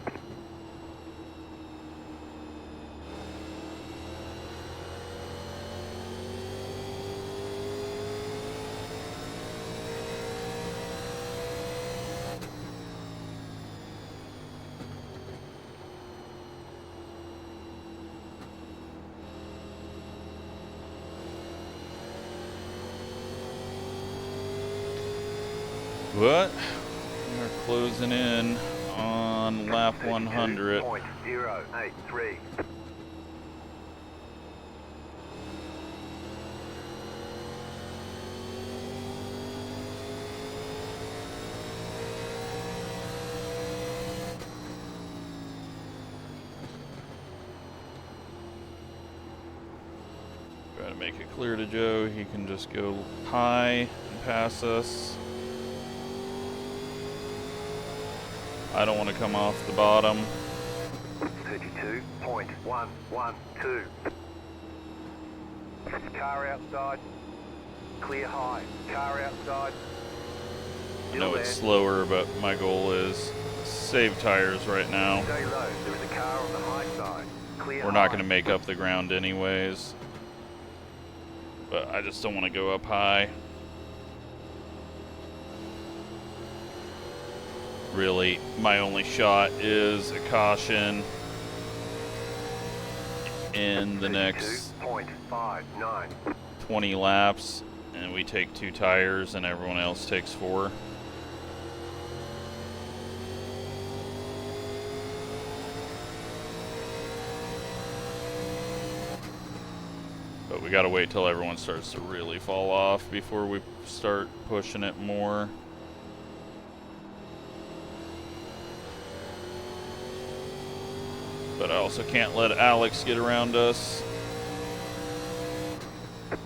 But we are closing in on lap 100. 32.083. Try to make it clear to Joe. He can just go high and pass us. I don't want to come off the bottom. 32.112. Car outside. Clear high. Car outside. I know it's slower, but my goal is save tires right now. Stay low. There is a car on the high side. Clear We're not high. going to make up the ground anyways. But I just don't want to go up high. Really, my only shot is a caution in the next 32.59. 20 laps, and we take 2 tires and everyone else takes 4. But we gotta wait till everyone starts to really fall off before we start pushing it more. But I also can't let Alex get around us, 'cause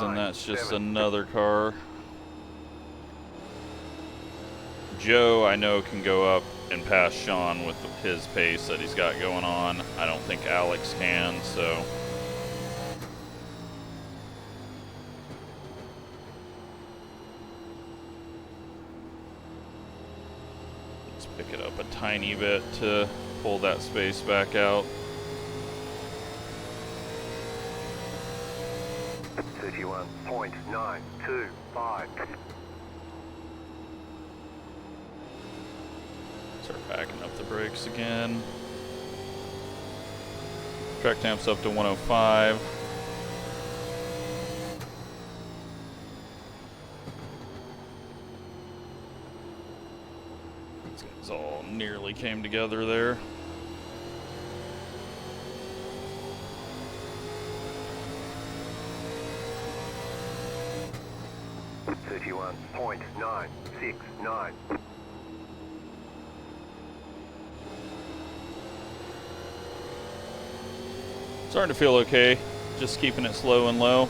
then that's just 32.097. another car. Joe, I know, can go up and pass Sean with his pace that he's got going on. I don't think Alex can, so. Let's pick it up a tiny bit to pull that space back out. 31.925. Start backing up the brakes again. Track temp's up to 105. These guys all nearly came together there. .969. Starting to feel okay. Just keeping it slow and low.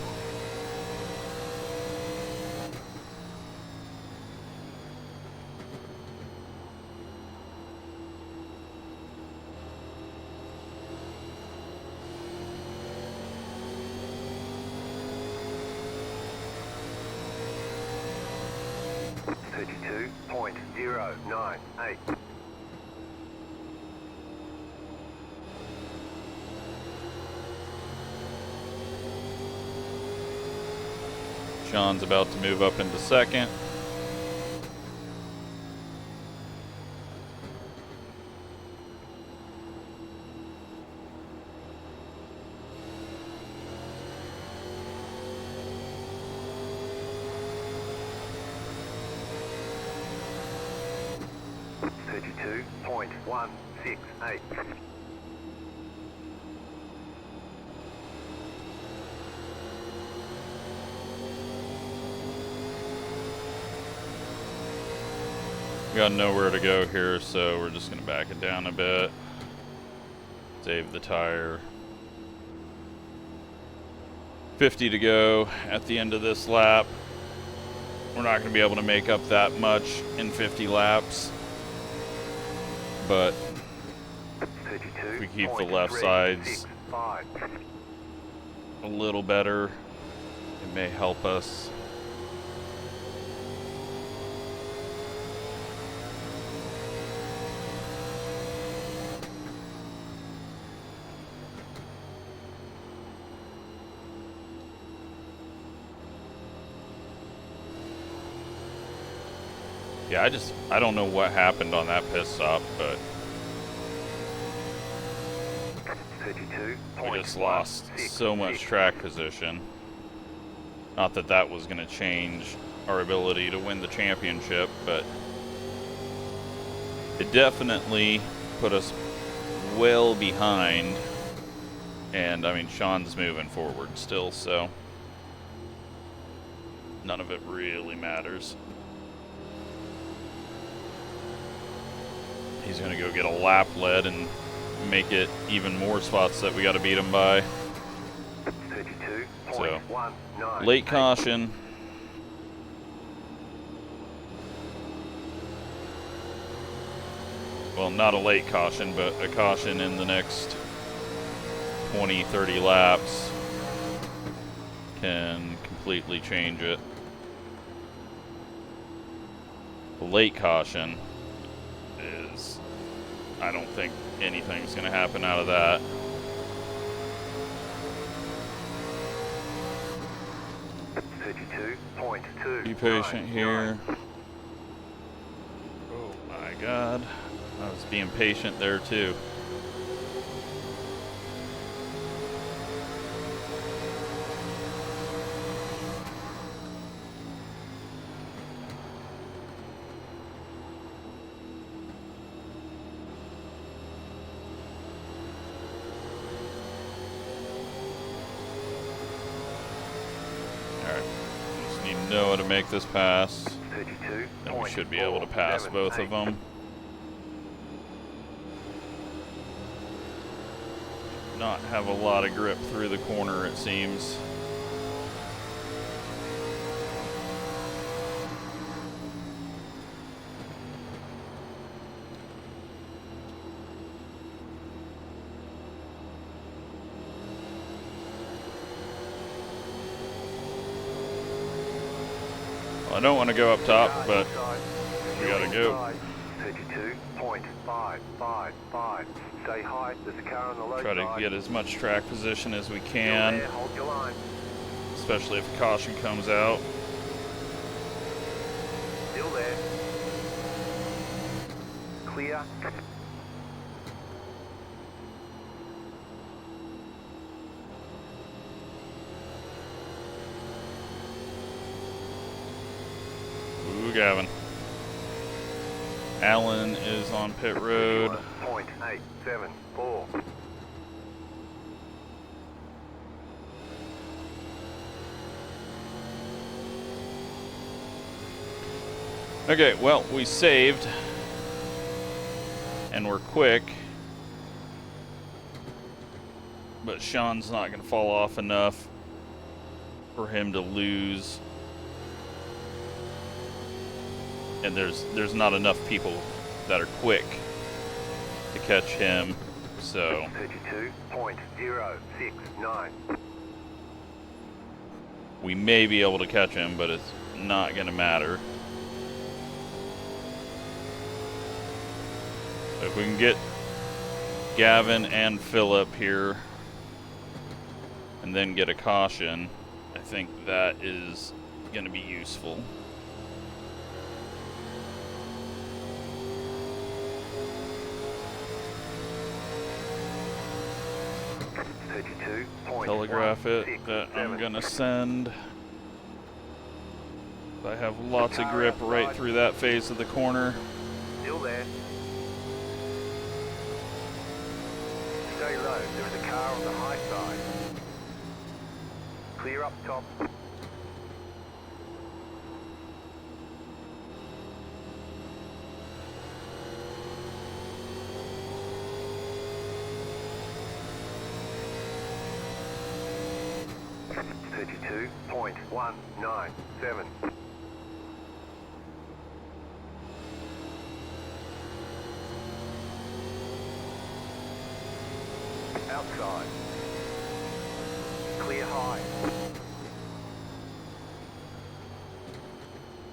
.098. Sean's about to move up into second. .168. We got nowhere to go here, so we're just gonna back it down a bit. Save the tire. 50 to go at the end of this lap. We're not gonna be able to make up that much in 50 laps. But if we keep the left sides a little better, it may help us. Yeah, I don't know what happened on that pit stop, but we just lost so much track position. Not that that was going to change our ability to win the championship, but it definitely put us well behind. And, I mean, Sean's moving forward still, so none of it really matters. He's going to go get a lap lead and make it even more spots that we got to beat him by. So, late caution. Well, not a late caution, but a caution in the next 20, 30 laps can completely change it. The late caution is, I don't think anything's going to happen out of that. Be patient here. Oh my god. I was being patient there too. Noah to make this pass, then we should be able to pass both of them. Not have a lot of grip through the corner, it seems. I don't want to go up top, but we gotta go. 32.555. Stay high. There's a car on the low Try to get as much track position as we can, hold your line. especially if a caution comes out. Still there. Clear. Ooh, Gavin. Allen is on pit road. 0.874. Okay, well, we saved. And we're quick. But Sean's not going to fall off enough for him to lose. And there's not enough people that are quick to catch him, so 32.069. we may be able to catch him, but it's not going to matter. So if we can get Gavin and Phillip here and then get a caution, I think that is going to be useful. Telegraph it that I'm going to send. I have lots of grip right through that face of the corner. Still there. Stay low. There is a car on the high side. Clear up top. .197. Outside. Clear high.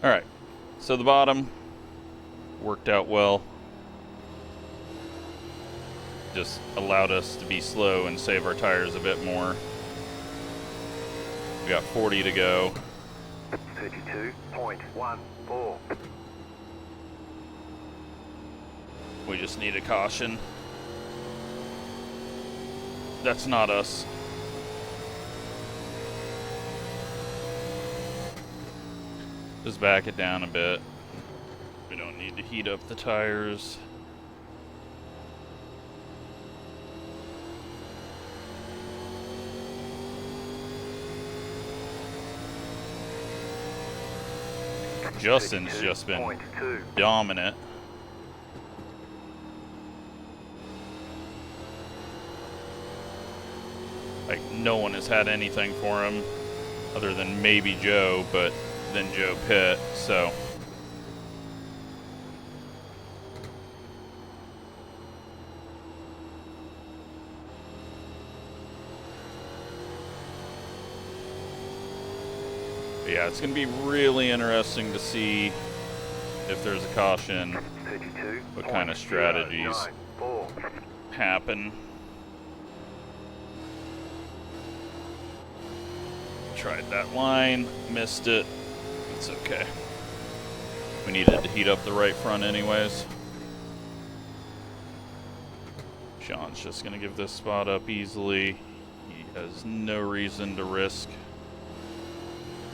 Alright, so the bottom worked out well. Just allowed us to be slow and save our tires a bit more. We got 40 to go. 32.14. We just need a caution. That's not us. Just back it down a bit. We don't need to heat up the tires. Justin's just been dominant. Like, no one has had anything for him other than maybe Joe, but then Joe Pitt, so. But yeah, it's going to be really interesting to see if there's a caution, what kind of strategies happen. Tried that line, missed it. It's okay. We needed to heat up the right front anyways. Sean's just gonna give this spot up easily. He has no reason to risk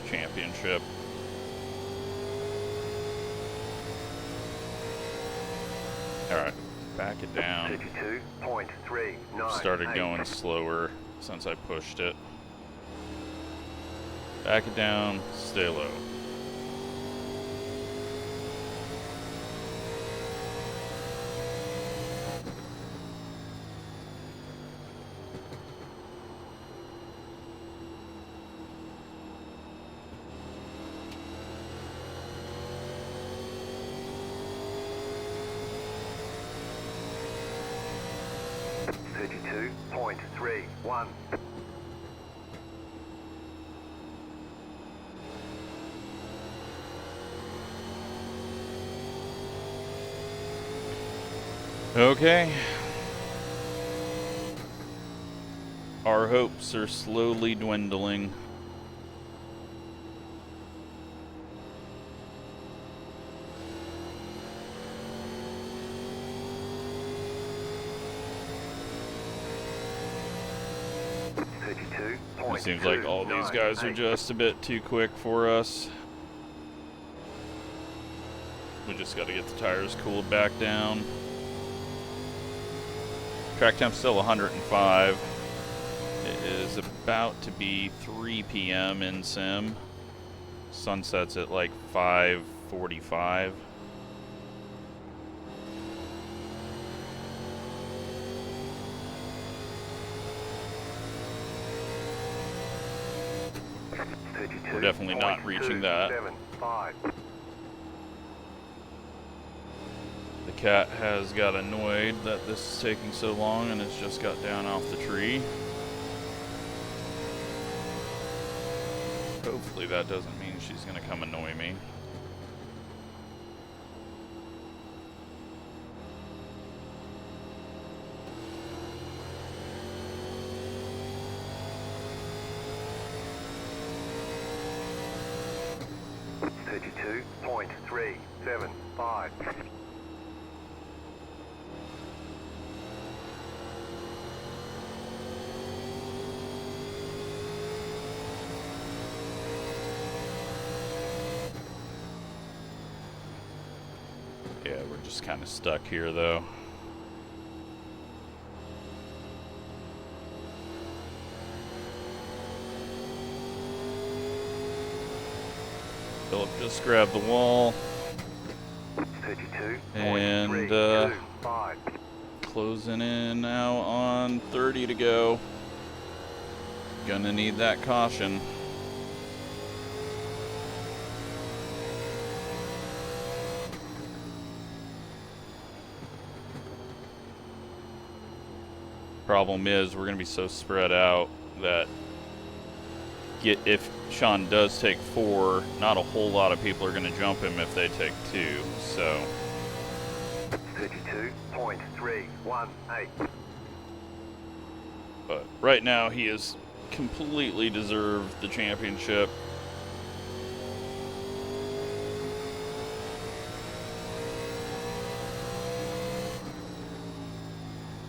championship. Alright, back it down. 32.39. Started going slower since I pushed it. Back it down, stay low. .31. Okay. Our hopes are slowly dwindling. It seems like all these guys are just a bit too quick for us. We just got to get the tires cooled back down. Track temp's still 105. It is about to be 3 p.m. in sim. Sunset's at like 5:45. We're definitely not reaching that. The cat has got annoyed that this is taking so long and has just got down off the tree. Hopefully that doesn't mean she's going to come annoy me. 32.375. Yeah, we're just kind of stuck here, though. Philip just grabbed the wall. 32.325. Closing in now on 30 to go. Gonna need that caution. Problem is, we're gonna be so spread out that if Sean does take 4, not a whole lot of people are gonna jump him if they take 2. So 32.318. but right now he has completely deserved the championship.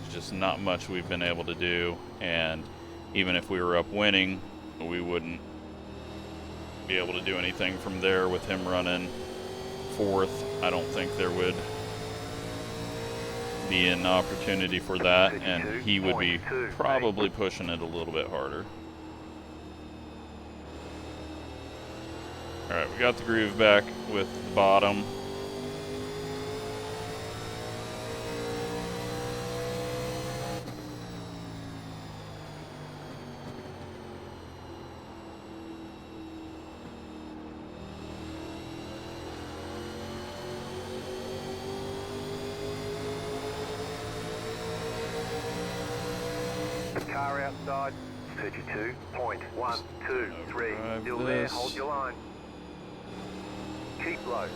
There's just not much we've been able to do, and even if we were up winning, we wouldn't be able to do anything from there with him running 4th. I don't think there would be an opportunity for that, and he would be probably pushing it a little bit harder. Alright, we got the groove back with the bottom. Car outside. 32.123. Still there, this. hold your line. Keep low.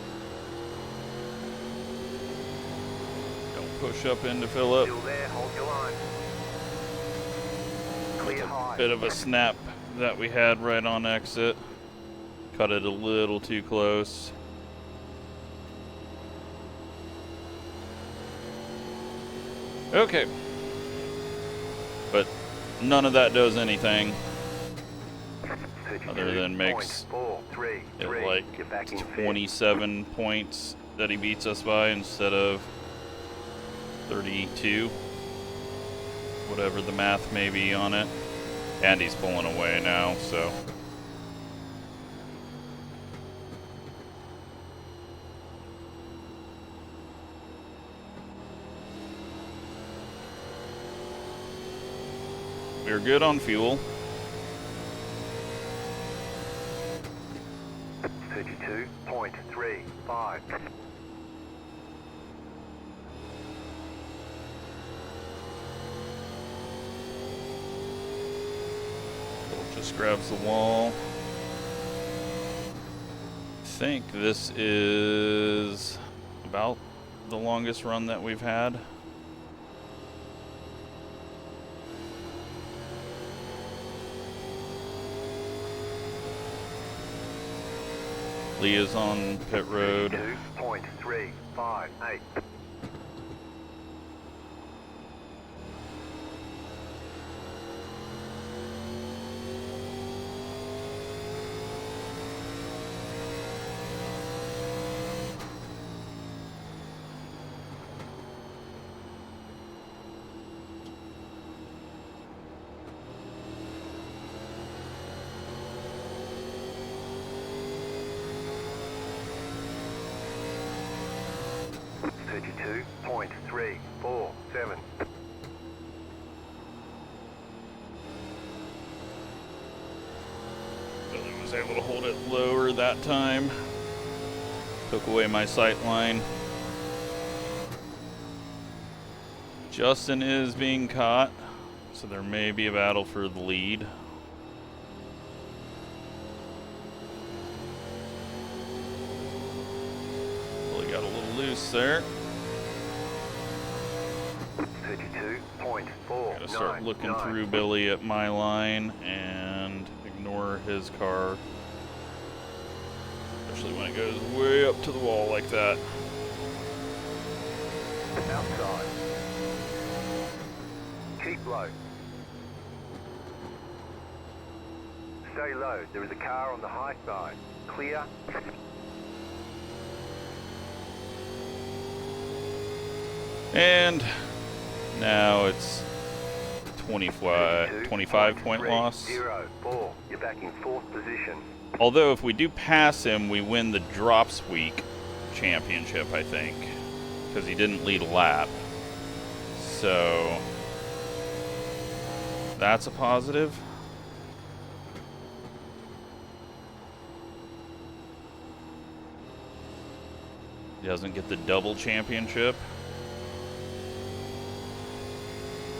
Don't push up into Philip. Still there, hold your line. Clear high. Bit of a snap that we had right on exit. Cut it a little too close. Okay. But none of that does anything other than makes it like 27 points that he beats us by instead of 32. Whatever the math may be on it. And he's pulling away now, so. We're good on fuel. 32.35. Just grabs the wall. I think this is about the longest run that we've had. Leah's on pit road. 32.358. .347. Billy was able to hold it lower that time. Took away my sight line. Justin is being caught, so there may be a battle for the lead. Billy got a little loose there. 32.4. Gotta start looking through Billy at my line and ignore his car. Especially when it goes way up to the wall like that. Outside. Keep low. Stay low. There is a car on the high side. Clear. And now it's 25 point loss. 0, 4. You're back in 4th position. Although if we do pass him, we win the Drops Week championship, I think. Because he didn't lead a lap. So that's a positive. He doesn't get the double championship.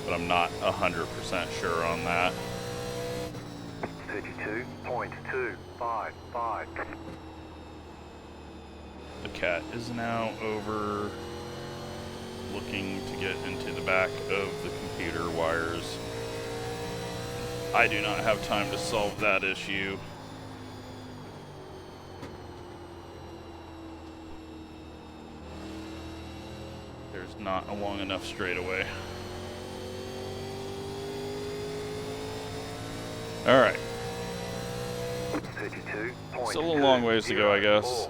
But I'm not 100% sure on that. 32.255. The cat is now over, looking to get into the back of the computer wires. I do not have time to solve that issue. There's not a long enough straightaway. All right. 32. Still a long ways to go, I guess.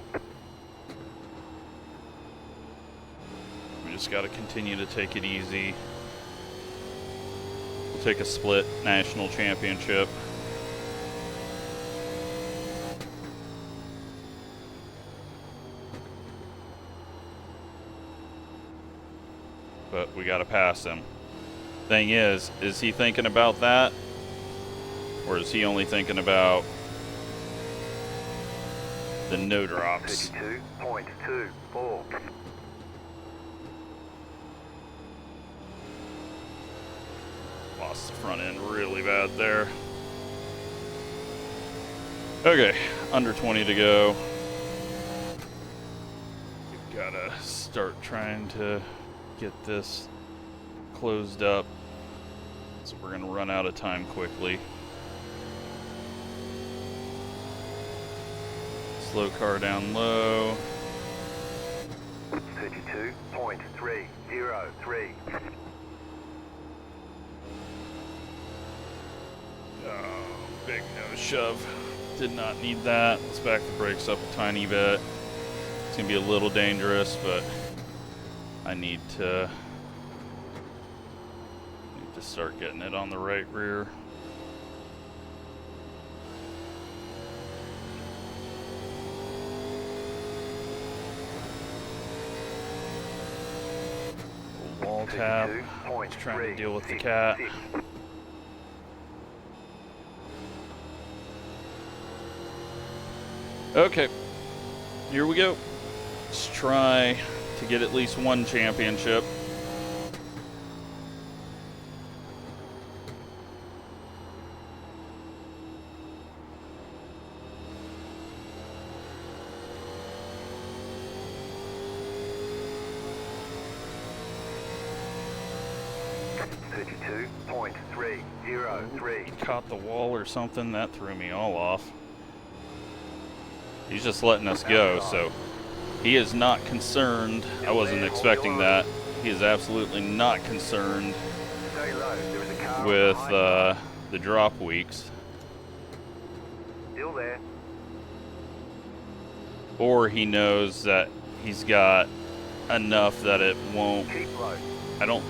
We just got to continue to take it easy. We'll take a split national championship. But we got to pass him. Thing is he thinking about that? Or is he only thinking about the no drops? 32.24. Lost the front end really bad there. Okay, under 20 to go. We've gotta start trying to get this closed up. So we're gonna run out of time quickly. Slow car down low. 32.303. Oh, big nose shove. Did not need that. Let's back the brakes up a tiny bit. It's gonna be a little dangerous, but I need to start getting it on the right rear. Wall tap. Just trying to deal with the cat. Okay, here we go. Let's try to get at least one championship. Caught the wall or something, that threw me all off. He's just letting us go, so he is not concerned. I wasn't expecting that. He is absolutely not concerned with the drop weeks. Still there. Or he knows that he's got enough that it won't. Keep low. I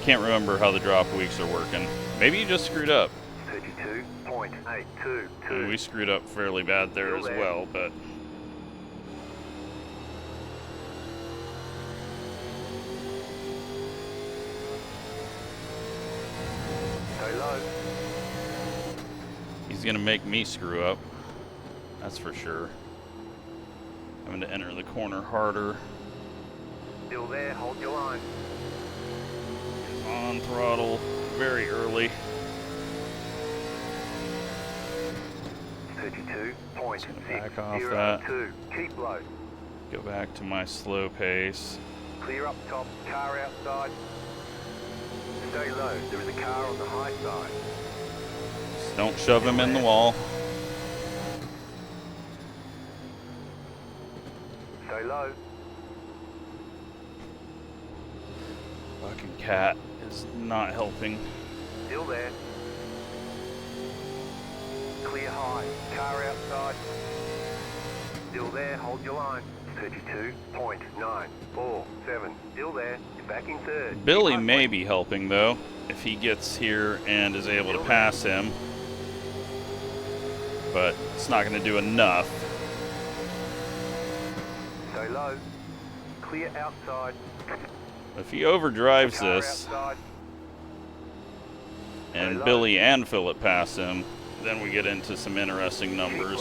can't remember how the drop weeks are working. Maybe you just screwed up. 32.822. We screwed up fairly bad there as well, but Stay low. he's gonna make me screw up. That's for sure. Having to enter the corner harder. Still there. Hold your line. On throttle very early. 32.602. Back off that. Keep low. Go back to my slow pace. Clear up top. Car outside. Stay low. There is a car on the high side. Just don't shove him in the wall. Stay low. Fucking cat is not helping. Still there. Clear high. Car outside. Still there. Hold your line. 32.947. Still there. You're back in third. Billy may be helping, though, if he gets here and is able to pass him. But it's not going to do enough. Stay low. Clear outside. If he overdrives Car this, outside. and Billy and Philip pass him, then we get into some interesting numbers.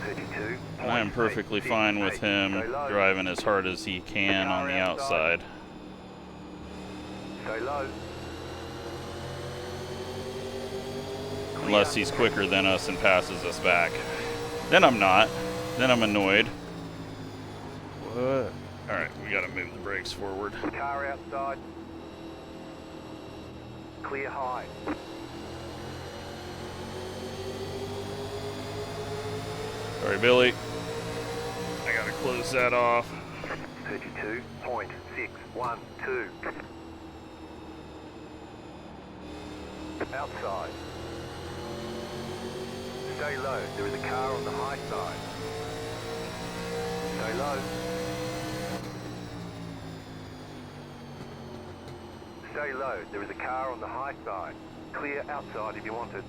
32. And I am perfectly fine with him driving as hard as he can on the outside. Stay low. Unless he's quicker than us and passes us back. Then I'm not. Then I'm annoyed. What? Alright, we gotta move the brakes forward. Car outside. Clear high. Sorry, Billy. I gotta close that off. 32.612. Outside. Stay low. There is a car on the high side. Stay low. Stay low. There is a car on the high side. Clear outside if you want it.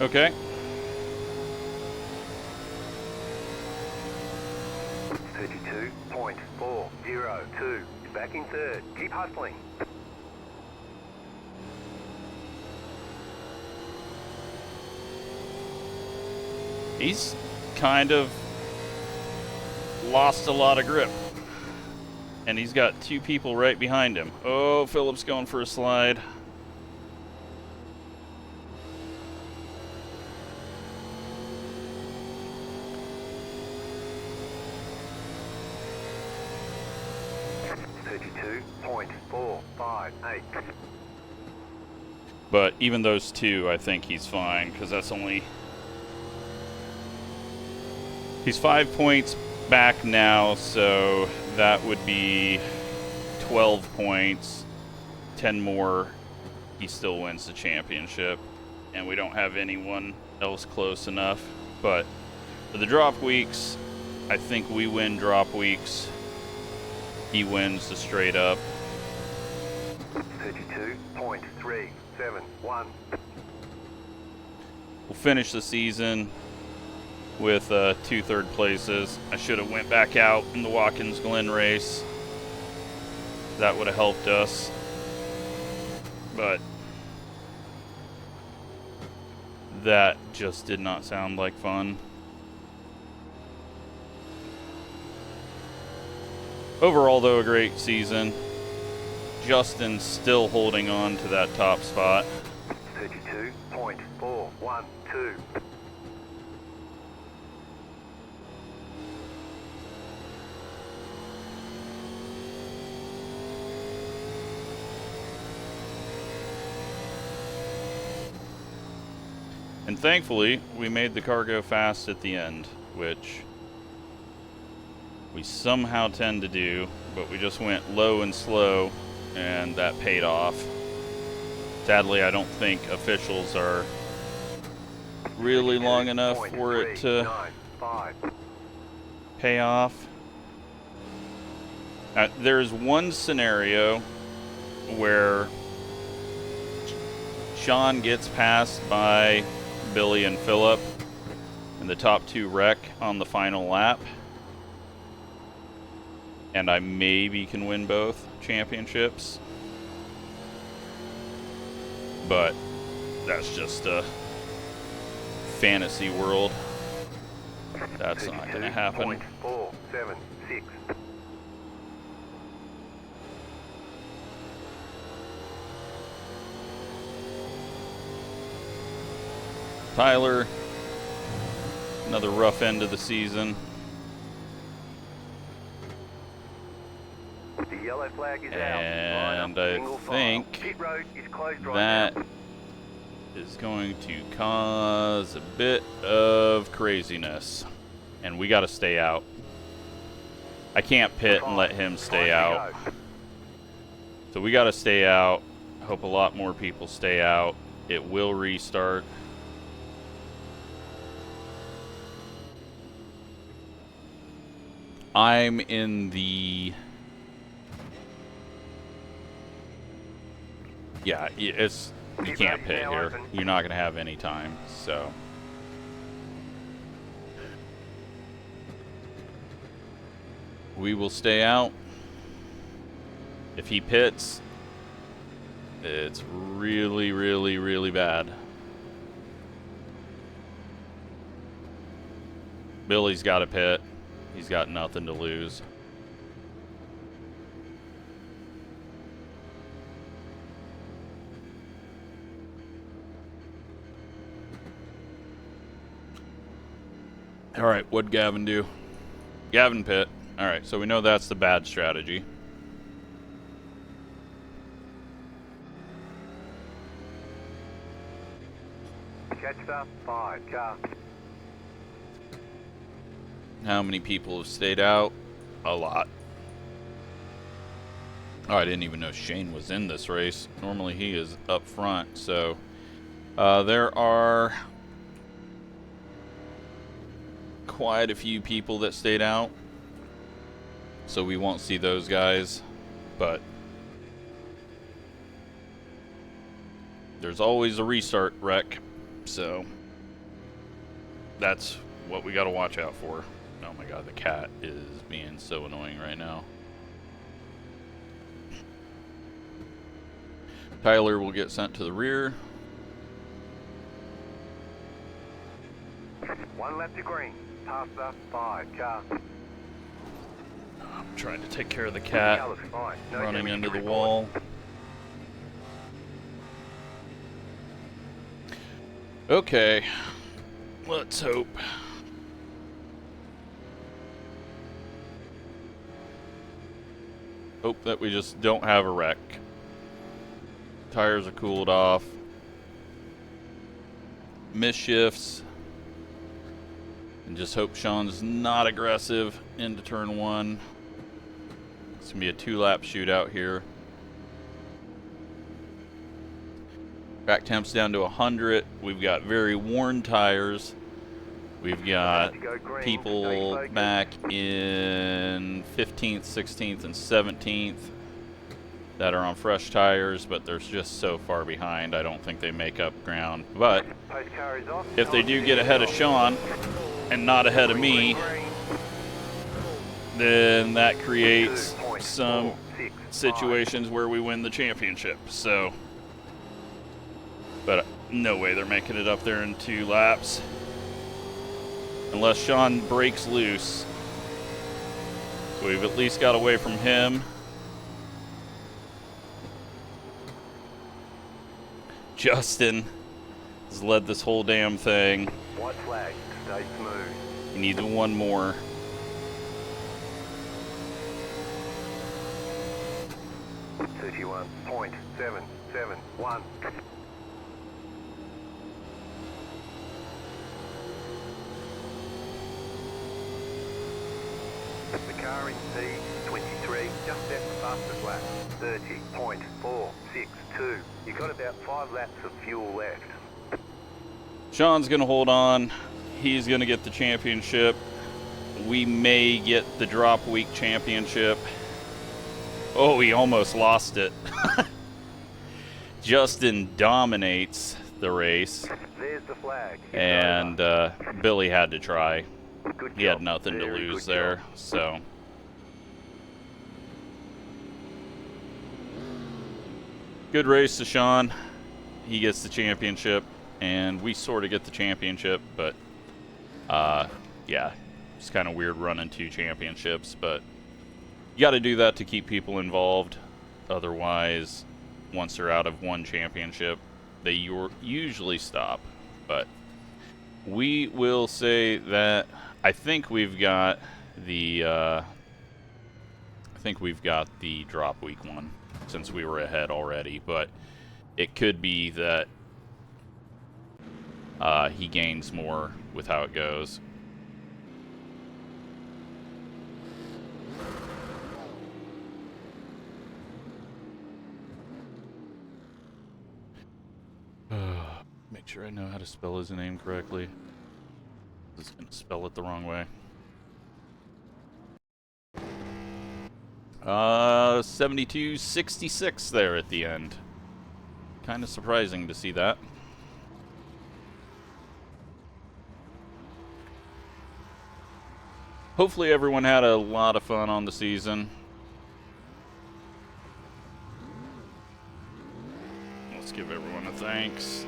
Okay. 32.402. You're back in third. Keep hustling. He's kind of lost a lot of grip. And he's got two people right behind him. Oh, Philip's going for a slide. But even those two, I think he's fine, because that's only... He's 5 points back now, so that would be 12 points. 10 more, he still wins the championship. And we don't have anyone else close enough. But for the drop weeks, I think we win drop weeks. He wins the straight up. 32.371. We'll finish the season with 2 third places. I should have went back out in the Watkins Glen race. That would have helped us. But that just did not sound like fun. Overall, though, a great season. Justin's still holding on to that top spot. 32.412. And thankfully, we made the car go fast at the end, which we somehow tend to do, but we just went low and slow, and that paid off. Sadly, I don't think officials are really long enough for it to pay off. There's one scenario where Sean gets passed by Billy and Philip, and the top 2 wreck on the final lap. And I maybe can win both championships. But that's just a fantasy world. That's not going to happen. 476. Tyler, another rough end of the season. The yellow flag is And out. I think Pit road is closed right that now. is going to cause a bit of craziness. And we got to stay out. I can't pit and let him stay out. So we got to stay out. Hope a lot more people stay out. It will restart. I'm in the... Yeah, it's... You can't pit here. You're not going to have any time, so... We will stay out. If he pits, it's really, really, really bad. Billy's got to pit. He's got nothing to lose. All right, what'd Gavin do? Gavin pit. All right, so we know that's the bad strategy. Catch up, 5 car. How many people have stayed out? A lot. Oh, I didn't even know Shane was in this race. Normally he is up front, so there are quite a few people that stayed out. So we won't see those guys, but there's always a restart wreck, so that's what we got to watch out for. Oh my god, the cat is being so annoying right now. Tyler will get sent to the rear. 1 lap to green. Past the 5 car. I'm trying to take care of the cat running into the wall. Okay, let's hope. Hope that we just don't have a wreck. Tires are cooled off. Misshifts. And just hope Sean's not aggressive into turn 1. It's going to be a 2-lap shootout here. Track temp's down to 100. We've got very worn tires. We've got people back in 15th, 16th, and 17th that are on fresh tires, but they're just so far behind, I don't think they make up ground. But if they do get ahead of Sean and not ahead of me, then that creates some situations where we win the championship. So, but no way they're making it up there in 2 laps. Unless Sean breaks loose. So we've at least got away from him. Justin has led this whole damn thing. White flag, stay smooth. He needs one more. .771. The car in T23 just set the fastest lap, 30.462. You've got about 5 laps of fuel left. Sean's going to hold on. He's going to get the championship. We may get the drop week championship. Oh, he almost lost it. Justin dominates the race. There's the flag. And Billy had to try. Good He had job. nothing to Very lose good there, job. so. Good race to Sean. He gets the championship, and we sort of get the championship, but yeah, it's kind of weird running 2 championships, but you got to do that to keep people involved. Otherwise, once they're out of one championship, they usually stop. But we will say that I think we've got the drop week one since we were ahead already, but it could be that he gains more with how it goes. Make sure I know how to spell his name correctly. I was going to spell it the wrong way. 7266 there at the end. Kind of surprising to see that. Hopefully everyone had a lot of fun on the season. Let's give everyone a thanks.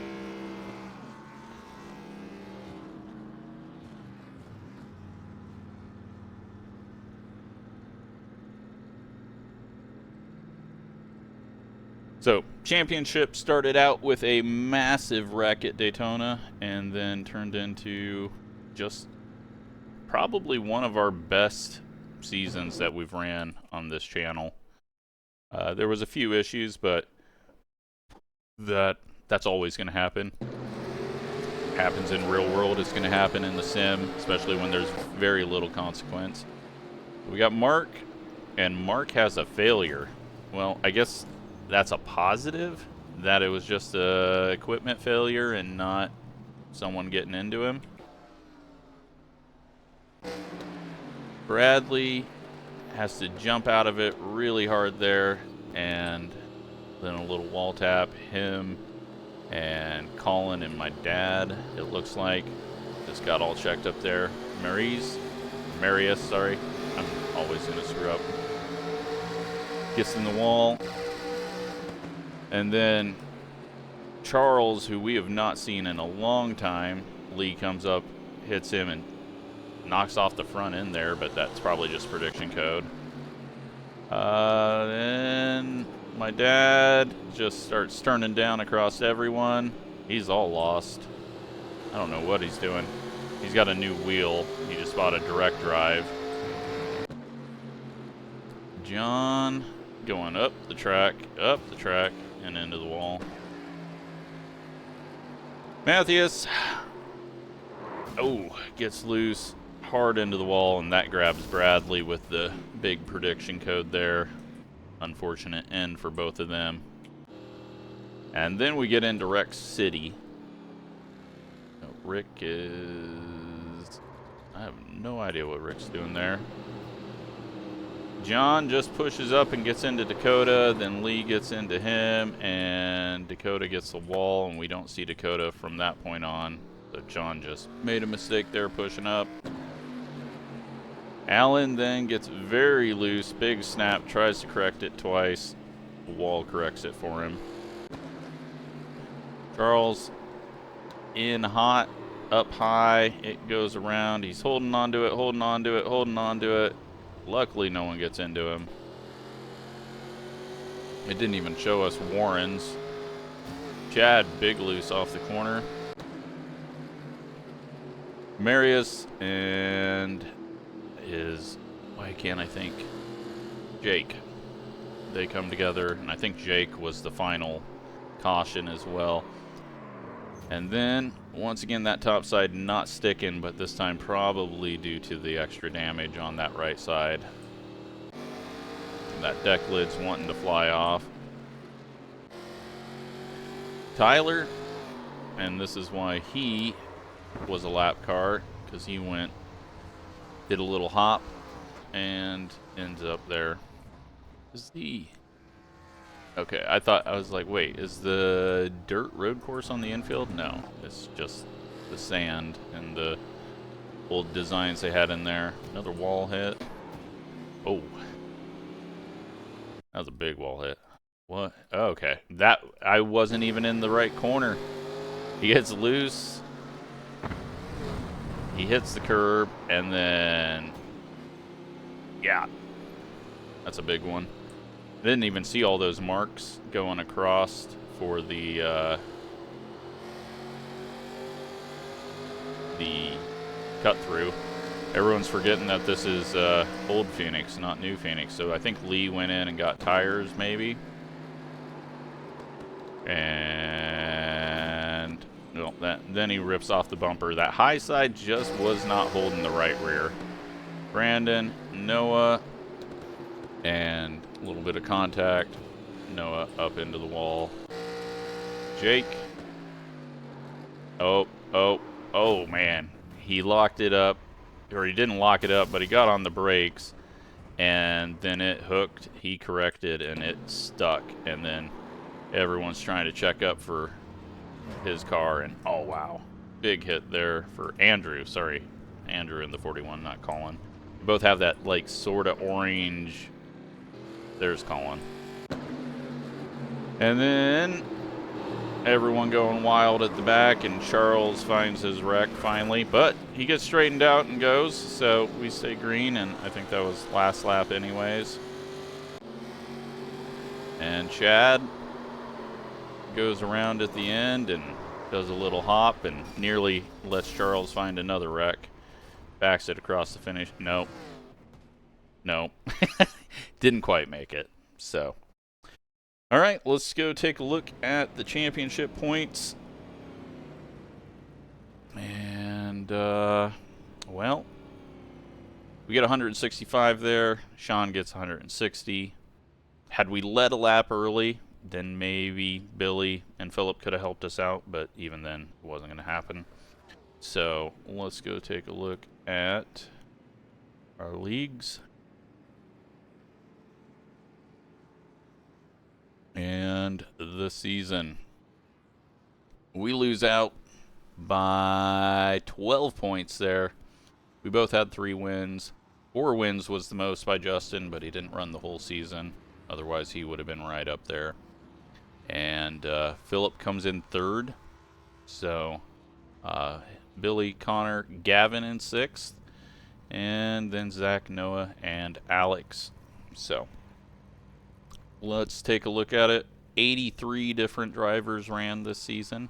So, championship started out with a massive wreck at Daytona and then turned into just probably one of our best seasons that we've ran on this channel. There was a few issues, but that's always going to happen. Happens in real world, it's going to happen in the sim, especially when there's very little consequence. We got Mark, and Mark has a failure. Well, I guess that's a positive, that it was just a equipment failure and not someone getting into him. Bradley has to jump out of it really hard there, and then a little wall tap. Him and Colin and my dad, it looks like, just got all checked up there. Marius, sorry, I'm always gonna screw up. Gets in the wall. And then Charles, who we have not seen in a long time, Lee comes up, hits him, and knocks off the front end there, but that's probably just prediction code. Then my dad just starts turning down across everyone. He's all lost. I don't know what he's doing. He's got a new wheel. He just bought a direct drive. John going up the track, and into the wall. Matthias, gets loose hard into the wall, and that grabs Bradley with the big prediction code there. Unfortunate end for both of them. And then we get into Wreck City. Rick is... I have no idea what Rick's doing there. John just pushes up and gets into Dakota, then Lee gets into him, and Dakota gets the wall, and we don't see Dakota from that point on. So John just made a mistake there pushing up. Alan then gets very loose, big snap, tries to correct it twice. The wall corrects it for him. Charles in hot, up high, it goes around. He's holding onto it, holding onto it, holding onto it. Luckily, no one gets into him. It didn't even show us Warren's. Chad, big loose off the corner. Marius and why can't I think? Jake. They come together, and I think Jake was the final caution as well. And then, once again, that top side not sticking, but this time probably due to the extra damage on that right side. And that deck lid's wanting to fly off. Tyler, and this is why he was a lap car, because he did a little hop, and ends up there. Is he... Okay, I was like, wait, is the dirt road course on the infield? No, it's just the sand and the old designs they had in there. Another wall hit. Oh. That was a big wall hit. What? Oh, okay. I wasn't even in the right corner. He gets loose. He hits the curb, and then... Yeah. That's a big one. I didn't even see all those marks going across for the cut through. Everyone's forgetting that this is old Phoenix, not new Phoenix. So I think Lee went in and got tires, maybe. And Well, then he rips off the bumper. That high side just was not holding the right rear. Brandon, Noah, and a little bit of contact. Noah up into the wall. Jake. Oh, man. He locked it up. Or he didn't lock it up, but he got on the brakes. And then it hooked. He corrected, and it stuck. And then everyone's trying to check up for his car. And, oh, wow. Big hit there for Andrew. Sorry. Andrew in the 41, not Colin. Both have that, like, sort of orange. There's Colin. And then everyone going wild at the back, and Charles finds his wreck finally, but he gets straightened out and goes, so we stay green, and I think that was last lap anyways. And Chad goes around at the end and does a little hop and nearly lets Charles find another wreck. Backs it across the finish. Nope. Didn't quite make it. So, all right, let's go take a look at the championship points. And, well, we get 165 there. Sean gets 160. Had we led a lap early, then maybe Billy and Philip could have helped us out, but even then, it wasn't going to happen. So, let's go take a look at our leagues. And the season. We lose out by 12 points there. We both had 3 wins. 4 wins was the most by Justin, but he didn't run the whole season. Otherwise, he would have been right up there. And Philip comes in 3rd. So, Billy, Connor, Gavin in 6th. And then Zach, Noah, and Alex. So, let's take a look at it. 83 different drivers ran this season.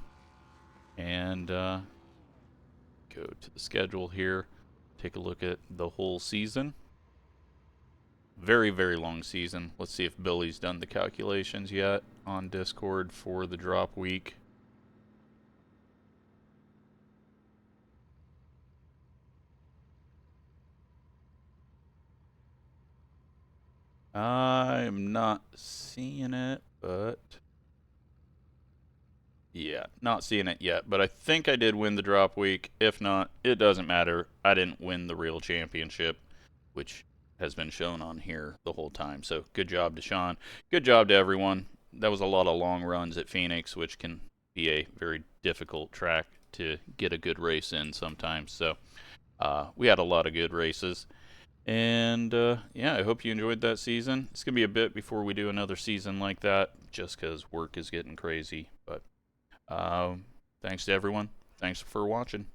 And go to the schedule here. Take a look at the whole season. Very, very long season. Let's see if Billy's done the calculations yet on Discord for the drop week. I'm not seeing it, but yeah, not seeing it yet. But I think I did win the drop week. If not, it doesn't matter. I didn't win the real championship, which has been shown on here the whole time. So good job to Sean. Good job to everyone. That was a lot of long runs at Phoenix, which can be a very difficult track to get a good race in sometimes. So we had a lot of good races. And yeah, I hope you enjoyed that season. It's going to be a bit before we do another season like that, just because work is getting crazy. But thanks to everyone. Thanks for watching.